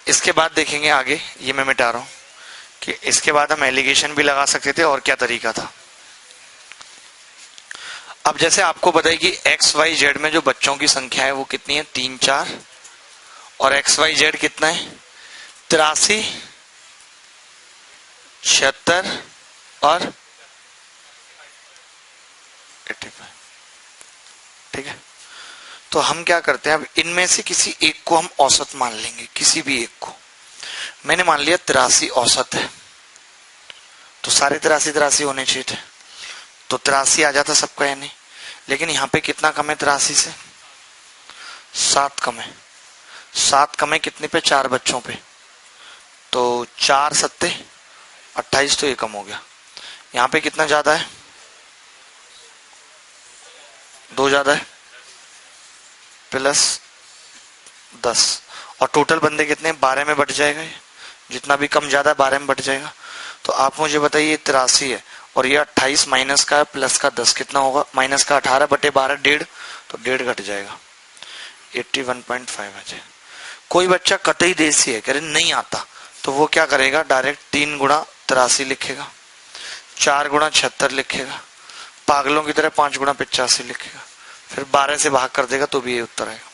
इसके बाद देखेंगे आगे, ये मैं मिटा रहा हूं कि इसके बाद हम एलिगेशन भी लगा सकते थे और क्या तरीका था। अब जैसे आपको बताइए कि एक्स वाई जेड में जो बच्चों की संख्या है वो कितनी है? 3 4, और एक्स वाई जेड कितना है? 83 76 और 85, ठीक है। तो हम क्या करते हैं, अब इनमें से किसी एक को हम औसत मान लेंगे, किसी भी एक को। मैंने मान लिया 83 औसत है, तो सारे 83 होने चाहिए थे, तो 83 आ जाता सबका यानी। लेकिन यहाँ पे कितना कम है 83 से? 7 कम है। 7 कम है कितने पे? 4 बच्चों पे। तो 4 सत्ते 28, तो ये कम हो गया। यहाँ पे कितना ज्यादा है? 2 ज्यादा है, प्लस 10, और टोटल बंदे कितने? 12 में बट जाएगा ये, जितना भी कम ज्यादा 12 में बट जाएगा। तो आप मुझे बताइए 83 है और ये 28 माइनस का प्लस का 10 कितना होगा? माइनस का 18 बटे 12 1.5, तो 1.5 घट जाएगा, 81.5 आ जाए। कोई बच्चा कतई देसी है, कह रहे नहीं आता, तो वो क्या करेगा? डायरेक्ट 3 गुणा 83 लिखेगा, 4 गुणा 76 लिखेगा, पागलों की तरह 5 गुणा 85 लिखेगा, फिर 12 से भाग कर देगा तो भी ये उत्तर आएगा।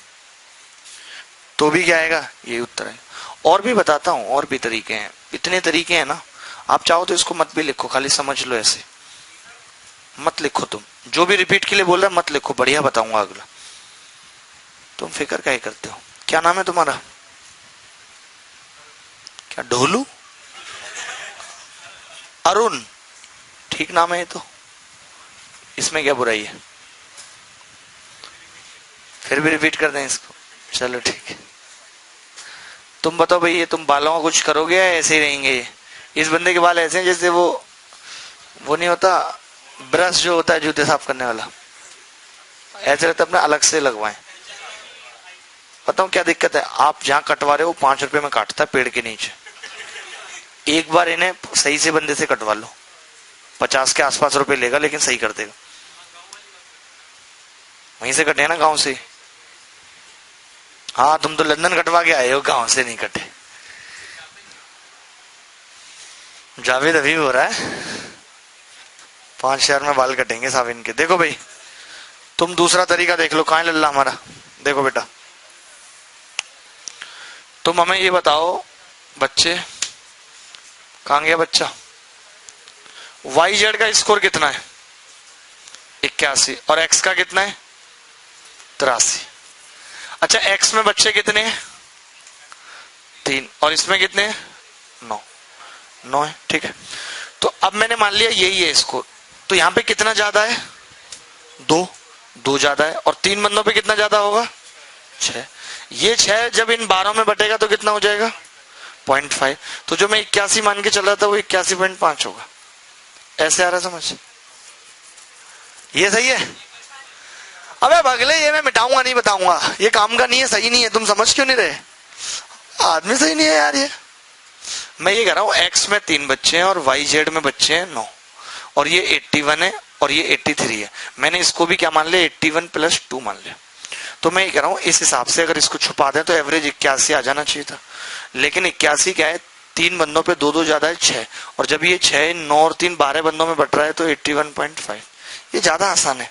तो भी क्या आएगा? ये उत्तर आएगा। और भी बताता हूं, और भी तरीके हैं, इतने तरीके हैं ना। आप चाहो तो इसको मत भी लिखो, खाली समझ लो, ऐसे मत लिखो। तुम जो भी रिपीट के लिए बोल रहा मत लिखो, बढ़िया बताऊंगा अगला। तुम फिक्र क्या करते हो? क्या नाम है तुम्हारा? क्या ढोलू? अरुण, ठीक नाम है ये तो, इसमें क्या बुराई है? फिर भी रिपीट कर दें इसको, चलो ठीक है। तुम बताओ भाई, ये तुम बालों का कुछ करोगे या ऐसे ही रहेंगे? ये इस बंदे के बाल ऐसे हैं जैसे वो नहीं होता ब्रश जो होता है जूते साफ करने वाला, ऐसे रहता अपना अलग से लगवाएं। बताऊं क्या दिक्कत है, आप जहां कटवा रहे हो 5 रुपए में काटता है पेड़ के नीचे। एक बार इन्हें सही से बंदे से कटवा लो, 50 के आसपास रुपए लेगा लेकिन सही कर देगा। वहीं से कटे ना, गांव से। हाँ तुम तो लंदन कटवा के आए हो, गांव से नहीं कटे। जावेद अभी हो रहा है 5 शहर में बाल कटेंगे साहब इनके। देखो भाई तुम दूसरा तरीका देख लो, कहाँ है लल्ला हमारा। देखो बेटा तुम हमें ये बताओ बच्चे, कहाँ गया बच्चा, वाई जेड का स्कोर कितना है? 81। और एक्स का कितना है? 83। अच्छा एक्स में बच्चे कितने हैं? 3। और इसमें कितने हैं? 9। 9 है, ठीक है। तो अब मैंने मान लिया यही है स्कोर, तो यहां पे कितना ज्यादा है? 2। 2 ज्यादा है। और 3 बंदों पे कितना ज्यादा होगा? 6। ये 6 जब इन 12 में बटेगा तो कितना हो जाएगा? 0.5। तो जो मैं 81 मान के चल रहा था वो 81.5 होगा। ऐसे आ रहा समझ? ये सही है? अबे बगले ये मैं मिटाऊंगा नहीं, बताऊंगा, ये काम का नहीं है, सही नहीं है। तुम समझ क्यों नहीं रहे? आदमी सही नहीं है यार ये। मैं ये कह रहा हूं एक्स में 3 बच्चे हैं और वाई जेड में बच्चे हैं 9, और ये 81 है और ये 83 है। मैंने इसको भी क्या मान लिया? 81 + 2 मान लिया। तो मैं ये कह रहा हूं इस हिसाब से अगर इसको छुपा दें तो एवरेज 81 आ जाना चाहिए था। लेकिन 81 क्या है, 3 बंदों पे 2 2 ज्यादा है 6, और जब ये 6 9 और 3 12 बंदों में बट रहा है तो 81.5। ये ज्यादा आसान है,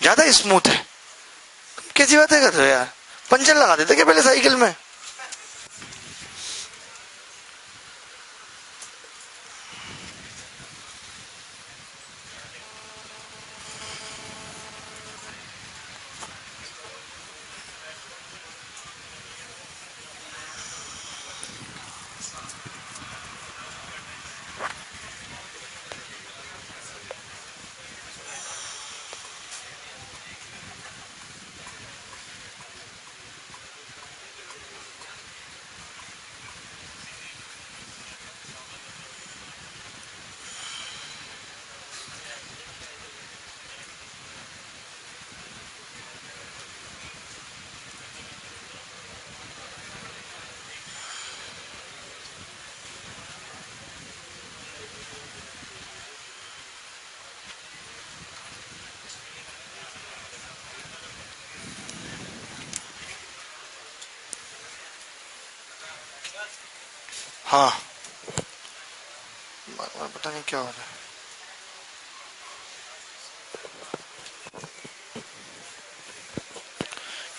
ज्यादा स्मूथ है। कैसी बातें कर रहे हो यार, पंचर लगा देते क्या पहले साइकिल में? हाँ पता नहीं क्या हो रहा है।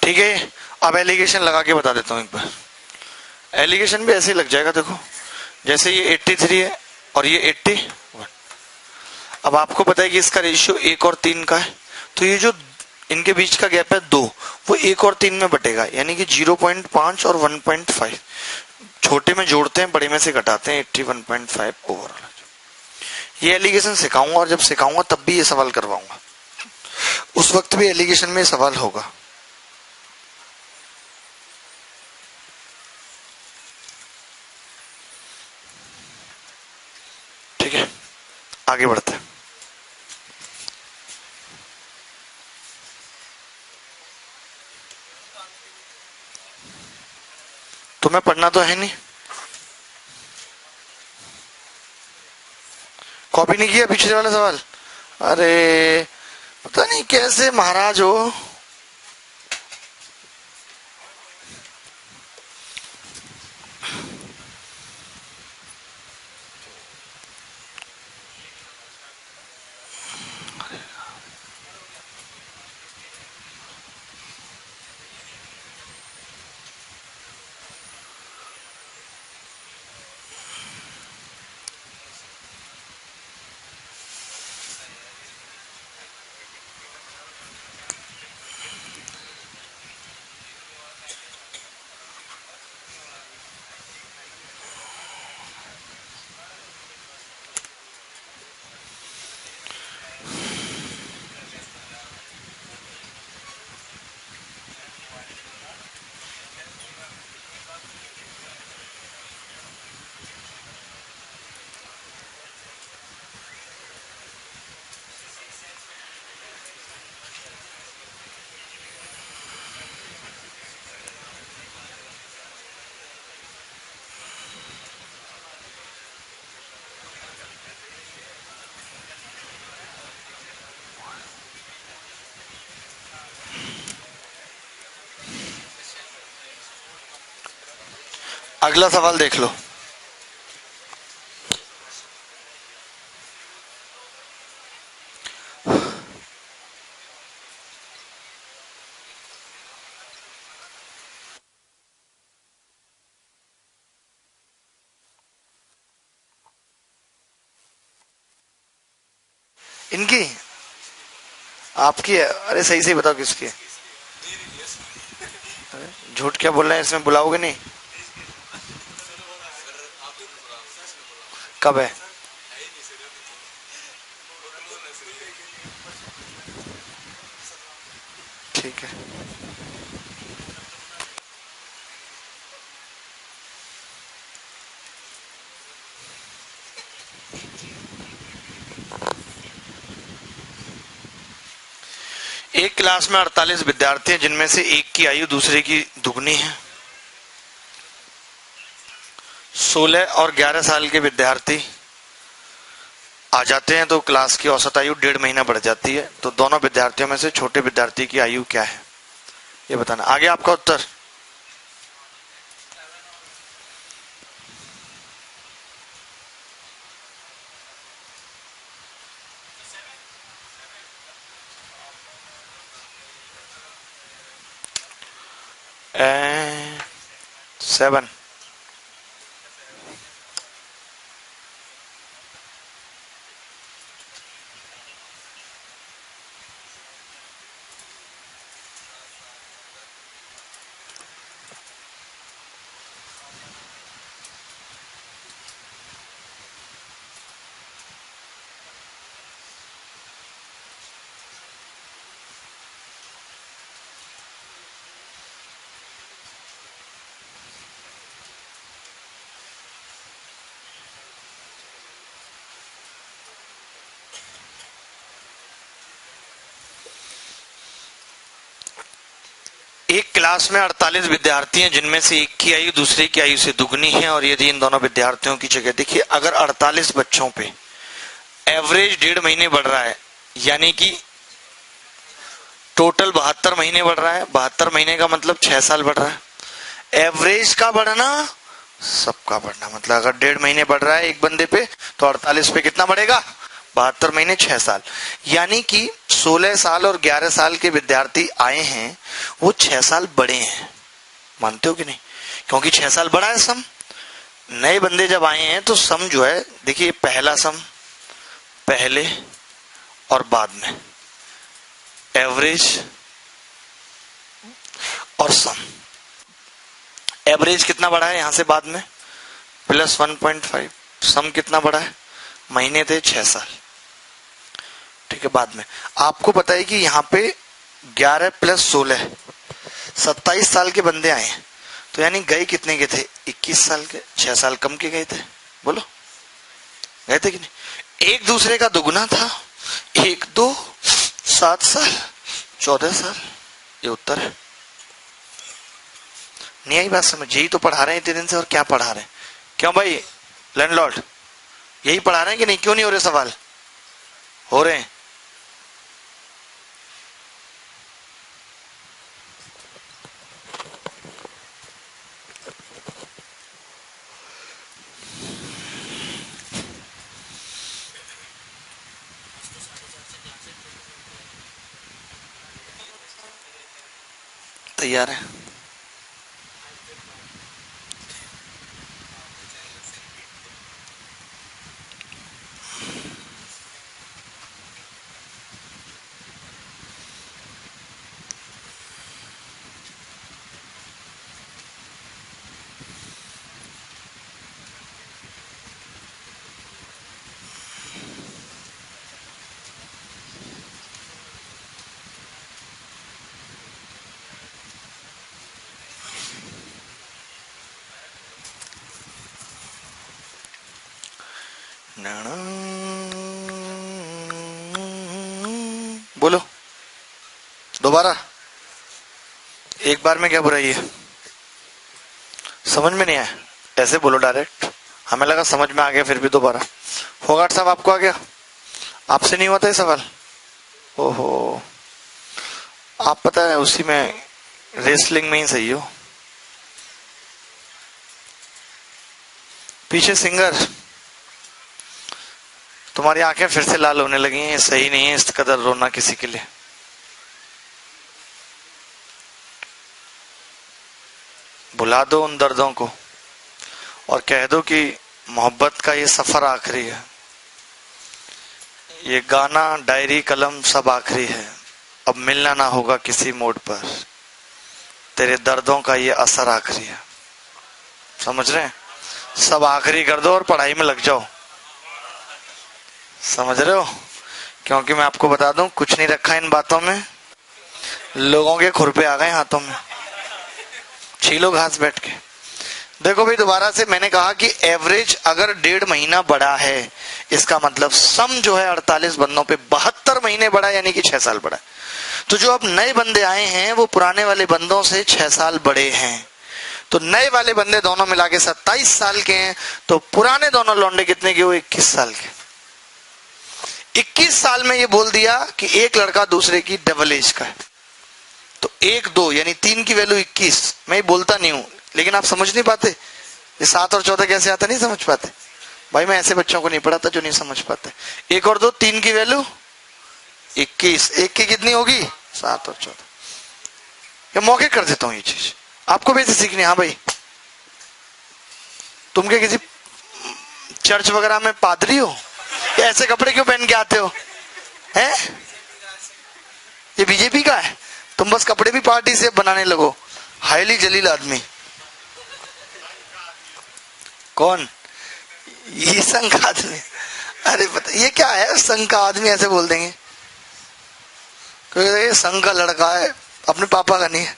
ठीक है अब एलिगेशन लगा के बता देता हूं एक बार। एलिगेशन भी ऐसे ही लग जाएगा, देखो जैसे ये 83 है और ये 81। अब आपको पता है कि इसका रेशियो 1 और 3 का है, तो ये जो इनके बीच का गैप है 2, वो 1 और 3 में बटेगा, यानी कि 0.5 और 1.5। छोटे में जोड़ते हैं, बड़े में से घटाते हैं, 81.5 ओवरऑल। ये एलिगेशन सिखाऊंगा, और जब सिखाऊंगा तब भी ये सवाल करवाऊंगा, उस वक्त भी एलिगेशन में सवाल होगा। ठीक है आगे बढ़ते हैं। तुम्हें पढ़ना तो है नहीं, कॉपी नहीं किया पिछले वाला सवाल? अरे पता नहीं कैसे महाराज हो। अगला सवाल देख लो। इनकी, आपकी है? अरे सही सही बताओ किसकी है। झूठ क्या बोल रहे हैं, इसमें बुलाओगे नहीं? कब है? ठीक है। एक क्लास में 48 विद्यार्थी हैं, जिनमें से एक की आयु दूसरे की दुगनी है। 16 और 11 साल के विद्यार्थी आ जाते हैं तो क्लास की औसत आयु 1.5 महीना बढ़ जाती है। तो दोनों विद्यार्थियों में से छोटे विद्यार्थी की आयु क्या है, ये बताना। आगे आपका उत्तर। ए, 7। एक क्लास में 48 विद्यार्थी हैं, जिनमें से एक की आयु दूसरे की आयु से दुगनी है। और यदि इन दोनों विद्यार्थियों की जगह, देखिए अगर 48 बच्चों पे एवरेज 1.5 महीने बढ़ रहा है, यानी कि टोटल 72 महीने बढ़ रहा है। 72 महीने का मतलब 6 साल बढ़ रहा है। एवरेज का बढ़ना, सबका बढ़ना, मतलब अगर 1.5 महीने बढ़ रहा है एक बंदे पे, तो 48 पे कितना बढ़ेगा? 72 महीने 6 साल। यानी कि 16 साल और 11 साल के विद्यार्थी आए हैं, वो 6 साल बड़े हैं। मानते हो कि नहीं? क्योंकि 6 साल बड़ा है सम। नए बंदे जब आए हैं तो सम जो है, देखिए पहला सम पहले और बाद में, एवरेज और सम। एवरेज कितना बढ़ा है यहां से बाद में? प्लस 1.5। सम कितना बढ़ा है? महीने थे 6 साल। ठीक है, बाद में आपको पता है कि यहाँ पे 11 प्लस 16 27 साल के बंदे आए हैं। तो यानी गए कितने के थे? 21 साल के। 6 साल कम के गए थे। बोलो, गए थे कि नहीं? एक दूसरे का दुगना था। 1 2 7 साल 14 साल। ये उत्तर है। नहीं आई बात समझ? यही तो पढ़ा रहे हैं इतने दिन से। और क्या पढ़ा रहे हैं? क्यों भाई लैंडलॉर्ड, यही पढ़ा रहे हैं कि नहीं? क्यों नहीं हो रहे सवाल? हो रहे हैं। तैयार है? बोलो दोबारा। एक बार में क्या बुराई है? समझ में नहीं आया? ऐसे बोलो डायरेक्ट। हमें लगा समझ में आ गया, फिर भी दोबारा। फोगाट साहब आपको आ गया? आपसे नहीं हुआ था ये सवाल? ओहो, आप पता है, उसी में रेसलिंग में ही सही हो। पीछे सिंगर, तुम्हारी आंखें फिर से लाल होने लगी हैं, सही नहीं है इस कदर रोना किसी के लिए। भुला दो उन दर्दों को और कह दो कि मोहब्बत का ये सफर आखिरी है, ये गाना डायरी कलम सब आखिरी है, अब मिलना ना होगा किसी मोड़ पर, तेरे दर्दों का ये असर आखिरी है। समझ रहे हैं? सब आखिरी कर दो और पढ़ाई में लग जाओ। समझ रहे हो? क्योंकि मैं आपको बता दूं, कुछ नहीं रखा इन बातों में, लोगों के खुरपे आ गए हाथों में, छीलो घास बैठ के। देखो भाई, दोबारा से मैंने कहा कि एवरेज अगर 1.5 महीना बढ़ा है, इसका मतलब सम जो है 48 बंदों पे 72 महीने बढ़ा, यानी कि 6 साल बढ़ा। तो जो अब नए बंदे आए हैं वो पुराने वाले बंदों से 6 साल बड़े हैं, तो नए वाले बंदे दोनों मिला के 27 साल के हैं, तो पुराने दोनों लौंडे कितने के? वो 21 साल के। 21 साल में ये बोल दिया कि एक लड़का दूसरे की डबल एज का है, तो 1 2 यानी 3 की वैल्यू 21। मैं ये बोलता नहीं हूं, लेकिन आप समझ नहीं पाते ये 7 और 14 कैसे आता, नहीं समझ पाते भाई। मैं ऐसे बच्चों को नहीं पढ़ाता जो नहीं समझ पाते। 1 और 2 3 की वैल्यू 21, 1 की कितनी होगी? 7 और 14। ये मौके कर देता हूं ये चीज, आपको भी ऐसे सीखनी। हाँ भाई, तुम क्या किसी चर्च वगैरह में पादरी हो? या ऐसे कपड़े क्यों पहन के आते हो? हैं? ये बीजेपी का है? तुम बस कपड़े भी पार्टी से बनाने लगो। हाईली जलील आदमी। कौन? ये संघ का आदमी? अरे पता ये क्या है, संघ का आदमी ऐसे बोल देंगे? क्योंकि ये संघ का लड़का है, अपने पापा का नहीं है।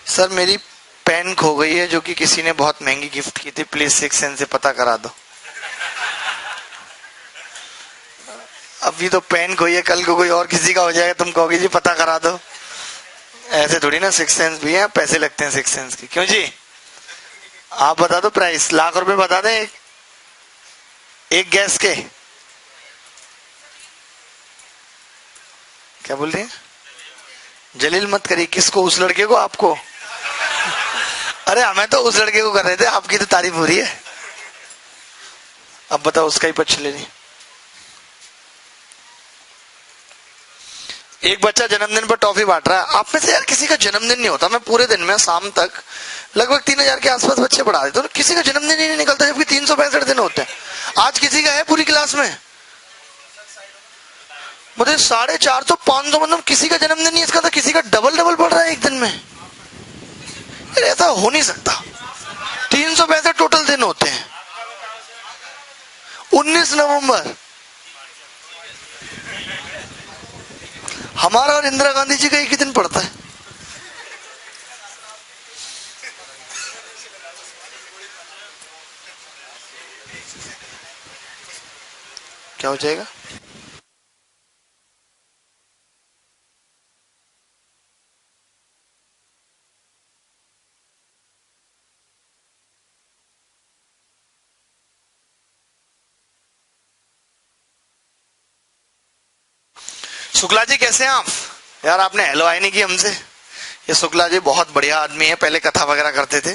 सर मेरी पेन खो गई है जो कि किसी ने बहुत महंगी गिफ्ट की थी, प्लीज 6 सेंस से पता करा दो। अभी तो पेन खोई है, कल को कोई और किसी का हो जाएगा, तुम कहोगे जी पता करा दो। ऐसे थोड़ी ना, 6 सेंस भी है, पैसे लगते हैं 6 सेंस के। क्यों जी? आप बता दो प्राइस, लाख रुपए बता दें एक गैस के। क्या बोल रही है? जलील मत करिए। किसको? उस लड़के को? आपको? अरे हमें तो उस लड़के को कर रहे थे, आपकी तो तारीफ हो रही है। अब बताओ, उसका ही पक्ष ले रही। एक बच्चा जन्मदिन पर टॉफी बांट रहा है। आप में से यार किसी का जन्मदिन नहीं होता, मैं पूरे दिन में शाम तक लगभग 3000 के आसपास बच्चे पढ़ा देते, तो किसी का जन्मदिन ही नहीं निकलता, जबकि 365 दिन होते हैं। आज किसी का है पूरी क्लास में? मुझे 450 500, मतलब किसी का जन्मदिन नहीं, इसका तो किसी का डबल डबल पड़ रहा है एक दिन में। ऐसा हो नहीं सकता। 365 टोटल दिन होते हैं। 19 नवंबर हमारा और इंदिरा गांधी जी का एक ही दिन पड़ता है। क्या हो जाएगा? शुक्ला जी कैसे हैं आप? यार आपने हेलो आई नहीं की हमसे। ये शुक्ला जी बहुत बढ़िया आदमी है, पहले कथा वगैरह करते थे,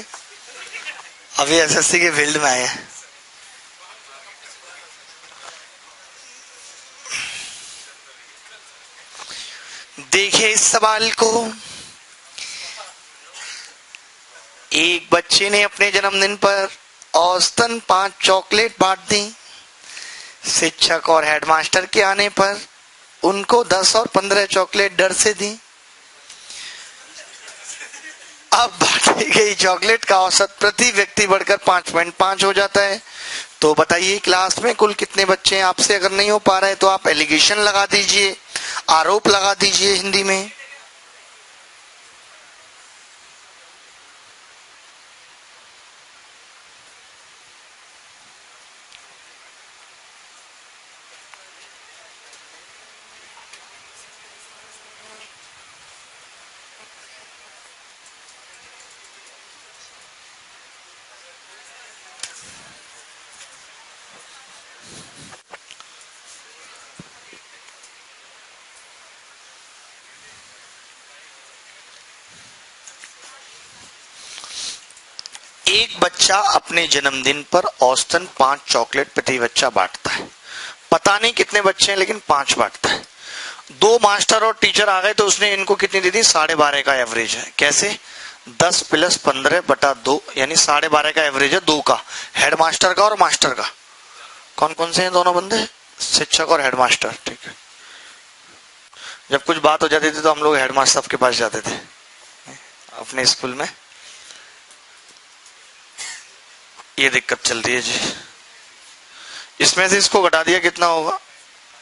अभी एसएससी के फील्ड में आए हैं। देखिए इस सवाल को, एक बच्चे ने अपने जन्मदिन पर औसतन 5 चॉकलेट बांट दी। शिक्षक और हेडमास्टर के आने पर उनको 10 और 15 चॉकलेट डर से दी। अब बांटी गई चॉकलेट का औसत प्रति व्यक्ति बढ़कर 5.5 हो जाता है। तो बताइए क्लास में कुल कितने बच्चे हैं? आपसे अगर नहीं हो पा रहा है तो आप एलिगेशन लगा दीजिए, आरोप लगा दीजिए हिंदी में। एक बच्चा अपने जन्मदिन पर औसतन 5 चॉकलेट प्रति बच्चा बांटता है। पता नहीं कितने बच्चे हैं, लेकिन 5 बांटता है। 2 मास्टर और टीचर आ गए तो उसने इनको कितनी दे दी? 12.5 का एवरेज है। कैसे? 10 + 15/2, यानी 12.5 का एवरेज है 2 का, हेडमास्टर का और मास्टर का। कौन कौन से हैं दोनों बंदे? शिक्षक और हेडमास्टर। ठीक है। जब कुछ बात हो जाती थी तो हम लोग हेडमास्टर साहब के पास जाते थे अपने स्कूल में। ये दिक्कत चल रही है जी। इसमें से इसको घटा दिया, कितना होगा?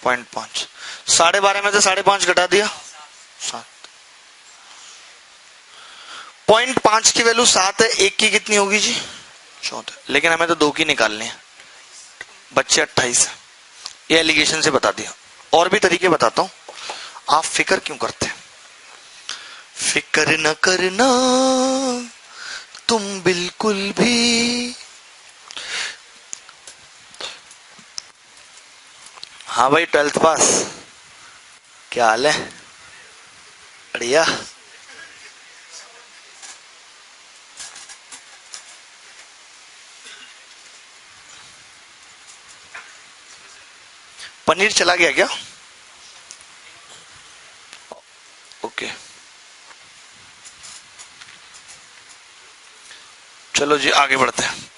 0.5। 12.5 में से 5.5 घटा दिया, 7। 0.5 की वैल्यू 7 है, 1 की कितनी होगी जी? 14। लेकिन हमें तो 2 की निकालनी है, बच्चे 28 है। ये एलिगेशन से बता दिया। और भी तरीके बताता हूं, आप फिक्र क्यों करते हैं? फिक्र न करना तुम बिल्कुल भी। हाँ भाई, 12th पास, क्या हाल है? बढ़िया। पनीर चला गया क्या? ओके, चलो जी आगे बढ़ते हैं।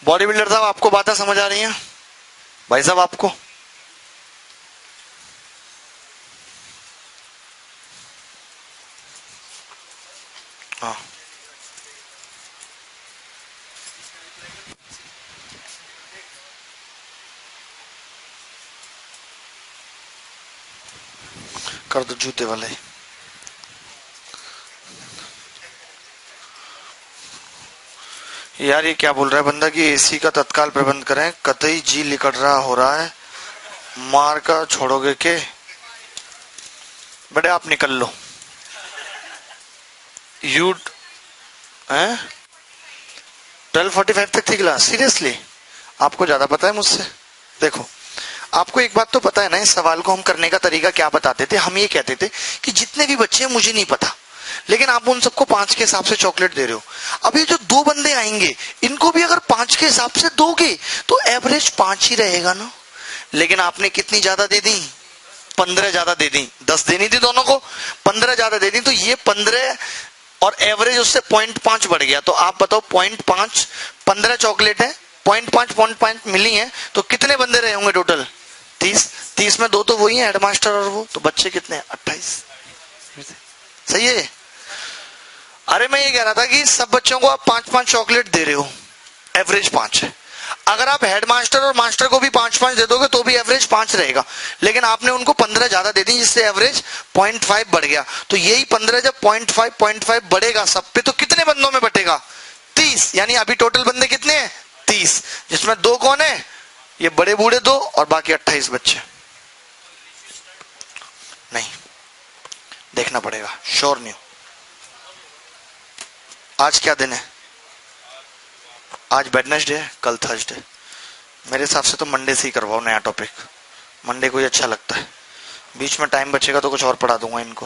बॉडी बिल्डर साहब, आपको बातें समझ आ रही हैं? भाई साहब आपको? हाँ, कर दो जूते वाले। यार ये क्या बोल रहा है बंदा कि एसी का तत्काल प्रबंध करें, कतई जी लिकट रहा हो रहा है, मार का छोड़ोगे के? बड़े आप निकल लो। यू हैं? 12:45 तक थी क्लास? सीरियसली? आपको ज्यादा पता है मुझसे। देखो, आपको एक बात तो पता है ना, इस सवाल को हम करने का तरीका क्या बताते थे? हम ये कहते थे कि जितने भी बच्चे हैं मुझे नहीं पता, लेकिन आप उन सबको 5 के हिसाब से चॉकलेट दे रहे हो। अब ये जो 2 बंदे आएंगे, इनको भी अगर 5 के हिसाब से दोगे तो एवरेज 5 ही रहेगा ना। लेकिन आपने कितनी ज्यादा दे दी? 15 ज्यादा दे दी। 10 देनी थी दोनों को, 15 ज्यादा दे दी, तो ये 15 और एवरेज उससे 0.5 बढ़ गया। तो आप बताओ, 0.5, 15 चॉकलेट है, 0.5 मिली है, तो कितने बंदे रहे होंगे टोटल? 30। 30 में 2 तो वही है, हेडमास्टर और वो, तो बच्चे कितने? 28। सही है? अरे मैं ये कह रहा था कि सब बच्चों को आप 5-5 चॉकलेट दे रहे हो, एवरेज 5 है। अगर आप हेडमास्टर और मास्टर को भी 5-5 दे दोगे तो भी एवरेज 5 रहेगा, लेकिन आपने उनको 15 ज्यादा दे दी, जिससे एवरेज 0.5 बढ़ गया। तो यही 15 जब 0.5 बढ़ेगा सब पे, तो कितने बंदों में बटेगा? 30। यानी अभी टोटल बंदे कितने हैं? 30, जिसमें 2 कौन है? ये बड़े बूढ़े 2, और बाकी 28 बच्चे। नहीं, देखना पड़ेगा, श्योर नहीं। आज क्या दिन है? आज वेडनेसडे है, कल थर्सडे। मेरे हिसाब से तो मंडे से ही करवाओ नया टॉपिक। मंडे को ही अच्छा लगता है, बीच में टाइम बचेगा तो कुछ और पढ़ा दूंगा इनको।